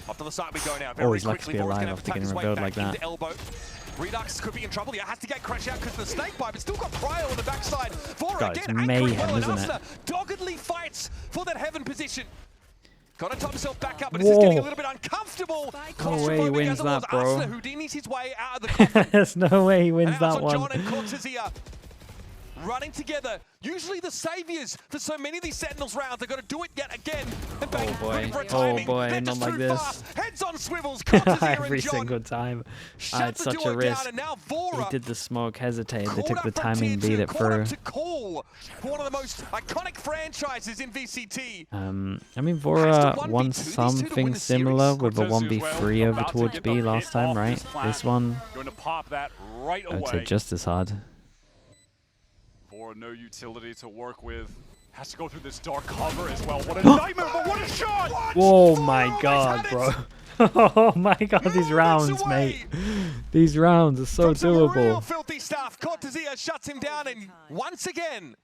Off to the side we go now. Oh, Very he's lucky to quickly. be Vora's alive gonna after tuck getting his way revealed back like that. into elbow. Redux could be in trouble. He has to get Crash out because of the snake bite, but still got Cryo on the backside. Vora God, again, it's anchoring mayhem, well, and isn't it? Arsena doggedly fights for that heaven position. Got to top himself back up, but this is getting a little bit uncomfortable. No way he wins that, bro. Arsena Houdini's his way out of the coffin. There's no way he wins And now that it's one. John and Cortezia running together. Usually the saviors for so many of these Sentinels rounds. They've got to do it yet again. And Bang looking for a timing. Oh boy, They're not just like too this. fast. Heads on swivels. Cortezia Every and John single time. I had shut the such a duo down, risk. and now They Vora did the smoke, hesitated, they caught took the up from timing, tier beat two, it caught through. up to call for one of the most iconic franchises in VCT. I mean, Has Vora to 1v2 won these two to something win the similar series. with a Cortezia as well, 1v3 over about to towards get B the last hit time, off right? this plant. This one, Going to pop that right I would say away. just as hard. Vora, no utility to work with. Has to go through this dark cover as well. What a nightmare, but what a shot! Whoa, my god, bro. Oh my god, these rounds, mate. These rounds are so Real doable. filthy stuff. Cortezia shuts him down, and once again,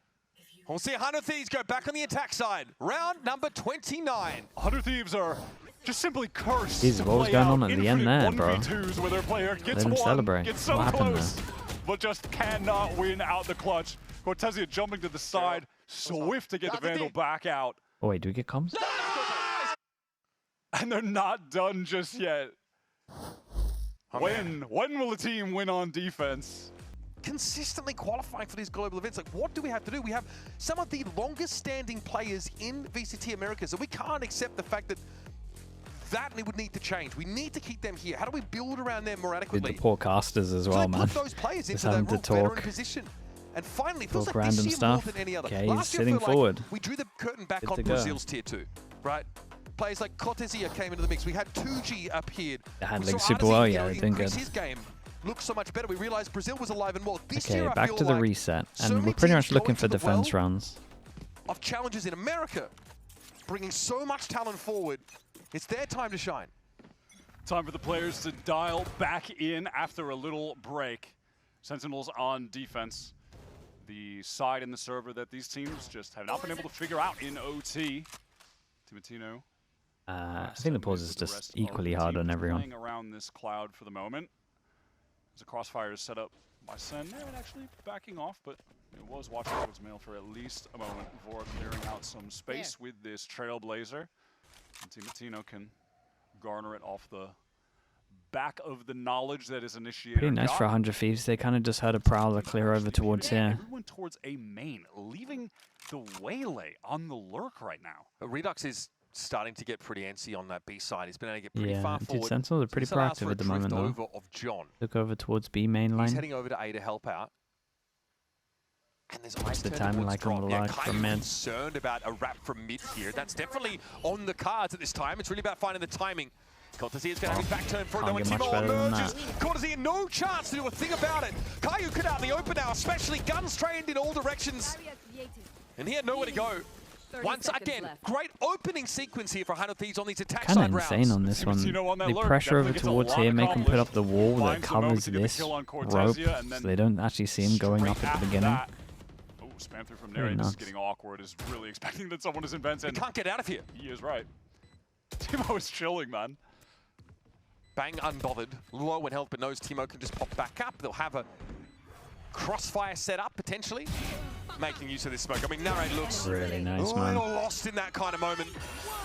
we'll see 100 Thieves go back on the attack side. Round number 29. 100 Thieves are just simply cursed. Jesus, to what was play going out on at the end infinite there, bro? 1v2s where their player gets Let him one, celebrate. gets so What happened close, but just cannot win out the clutch. Cortezia jumping to the side, swift to get the Vandal back out. Oh wait, do we get comms? And they're not done just yet. When will the team win on defense? Consistently qualifying for these global events. Like, what do we have to do? We have some of the longest standing players in VCT America, so we can't accept the fact that would need to change. We need to keep them here. How do we build around them more With adequately? the poor casters as So well, they man. put those players Just into having that to real veteran talk. position. And finally, it feels Talk like this random year stuff. more than any other. Okay, he's Last year, I sitting feel like forward. we drew the curtain back Good on to go. Brazil's tier 2, right? Players like Cortezia came into the mix. We had 2G appeared. They're handling We saw super Artezi, well, you yeah, know, they've been increase good. His game looked so much better. We realized Brazil was alive and well. This Okay, year, I back feel to the like reset. so And many we're pretty teams much looking going for to the well defense rounds. of challenges in America, bringing so much talent forward. It's their time to shine. Time for the players to dial back in after a little break. Sentinels on defense. the side in the server that these teams just have not been able to figure out in OT. Timatino. I think the pause is just equally hard on everyone. Playing around this cloud for the moment. As a crossfire is set up by SEN, actually backing off, but it was watching towards Mail for at least a moment before clearing out some space with this Trailblazer. And Timatino can garner it off the back of the knowledge that is initiated. Pretty nice for 100 Thieves. They kind of just had a Prowler clear over towards here. Everyone towards a main, leaving the waylay on the lurk right now. Redux is starting to get pretty antsy on that B side. He's been able to get pretty far forward. Dude, Sentinels are pretty proactive at the moment, though. Of John. Look over towards B main line. He's heading over to A to help out. And there's What's the timing like on the lag from mid? Concerned about a wrap from mid here. That's definitely on the cards at this time. It's really about finding the timing. Cortesy is going to have his back turn for it. Can't get much better than that. Cortesy no chance to do a thing about it. Caillou cut out in the open now, especially guns trained in all directions. And he had nowhere to go. Once again, great opening sequence here for 100 Thieves on these attack side rounds. Kind of insane on this one. They pressure over towards here, make him put up the wall that covers this rope, so they don't actually see him going up at the beginning. Oh, spam through from Neri. This is getting awkward. Is really expecting that someone is in vents. He can't get out of here. He is right. Timo is chilling, man. Bang unbothered. Low in health, but knows Timo can just pop back up. They'll have a crossfire set up, potentially. Making use of this smoke. I mean, Nare looks really nice, a man. little lost in that kind of moment.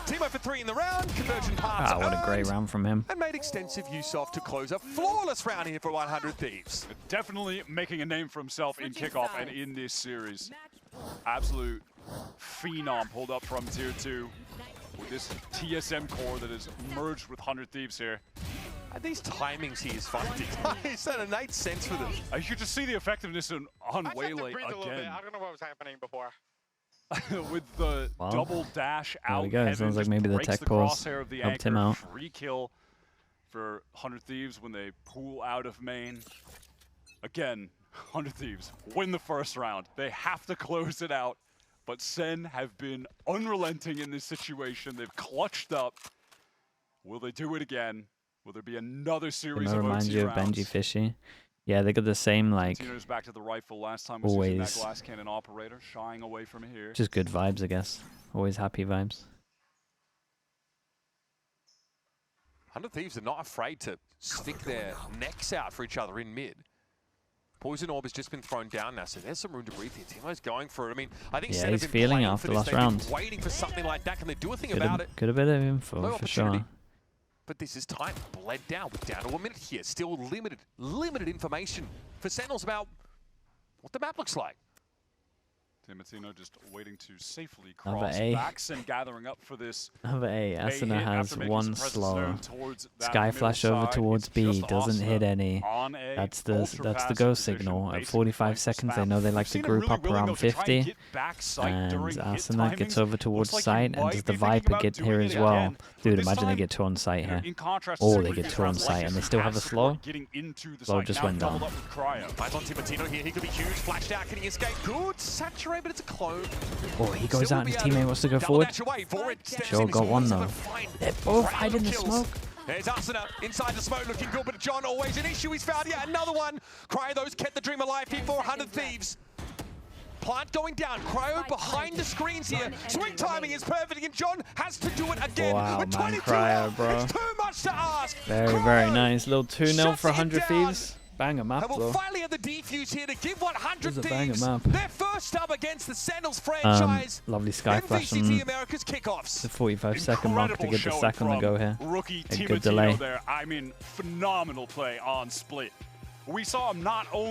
Timo for 3 in the round. Conversion pass. What a great round from him. And made extensive use of to close a flawless round here for 100 Thieves. Definitely making a name for himself in Kickoff and in this series. Absolute phenom pulled up from Tier 2 with this TSM core that is merged with 100 Thieves here. And these timings he is finding. It's an innate sense for them. You could just see the effectiveness on Waylay again. I don't know what was happening before. With the double dash out. There we go. It sounds like maybe the tech pause helped him out. Free kill for 100 Thieves when they pull out of main. Again, 100 Thieves win the first round. They have to close it out. But SEN have been unrelenting in this situation. They've clutched up. Will they do it again? Will there be another series of OT reminds you of rounds? Benji Fishy. Yeah, they got the same, like, Tino's back to the rifle. Last time was using that glass cannon operator, shying away from here. Just good vibes, I guess. Always happy vibes. 100 Thieves are not afraid to stick their necks out for each other in mid. Poison Orb has just been thrown down now, so there's some room to breathe here. Timo's going for it. I mean, I think he's feeling after the last round. Waiting for something like that. Can they do a thing about it? Could have been of info, for sure. But this is time. Bled down. We're down to a minute here. Still limited information for Sentinels about what the map looks like. Timatino just waiting to safely cross backs and gathering up for this. Another A. Asuna has one slow. Sky flash over towards B. Doesn't hit any. That's the go signal. At 45 seconds, they know they like to group up around 50. And Asuna gets over towards site. And does the Viper get here as well? Dude, imagine they get 2 on site here. Or they get 2 on site and they still have a slow. Slow just went down. Eyes on Timatino here. He could be huge. Flashed out. Can he escape? Good. Saturate, but it's a clone. Oh, he goes out and his teammate wants to go forward. Sure, got one though. They're both hiding the smoke. There's Asuna inside the smoke looking good, but John always an issue. He's found yet another one. Cryo kept the dream alive here for 100 Thieves. Plant going down. Cryo behind the screens here. Swing timing is perfect, and John has to do it again. Wow, man, Cryo, bro. It's too much to ask. Very nice. Little 2-0 for 100 Thieves. Banger map, though. And we'll finally have the defuse here to give 100 Thieves their first up against the Sentinels franchise. Lovely sky flash on VCT America's Kickoffs. The 45-second mark to get the sack on the go here. Rookie a good delay. There. I mean, phenomenal play on split. We saw him not only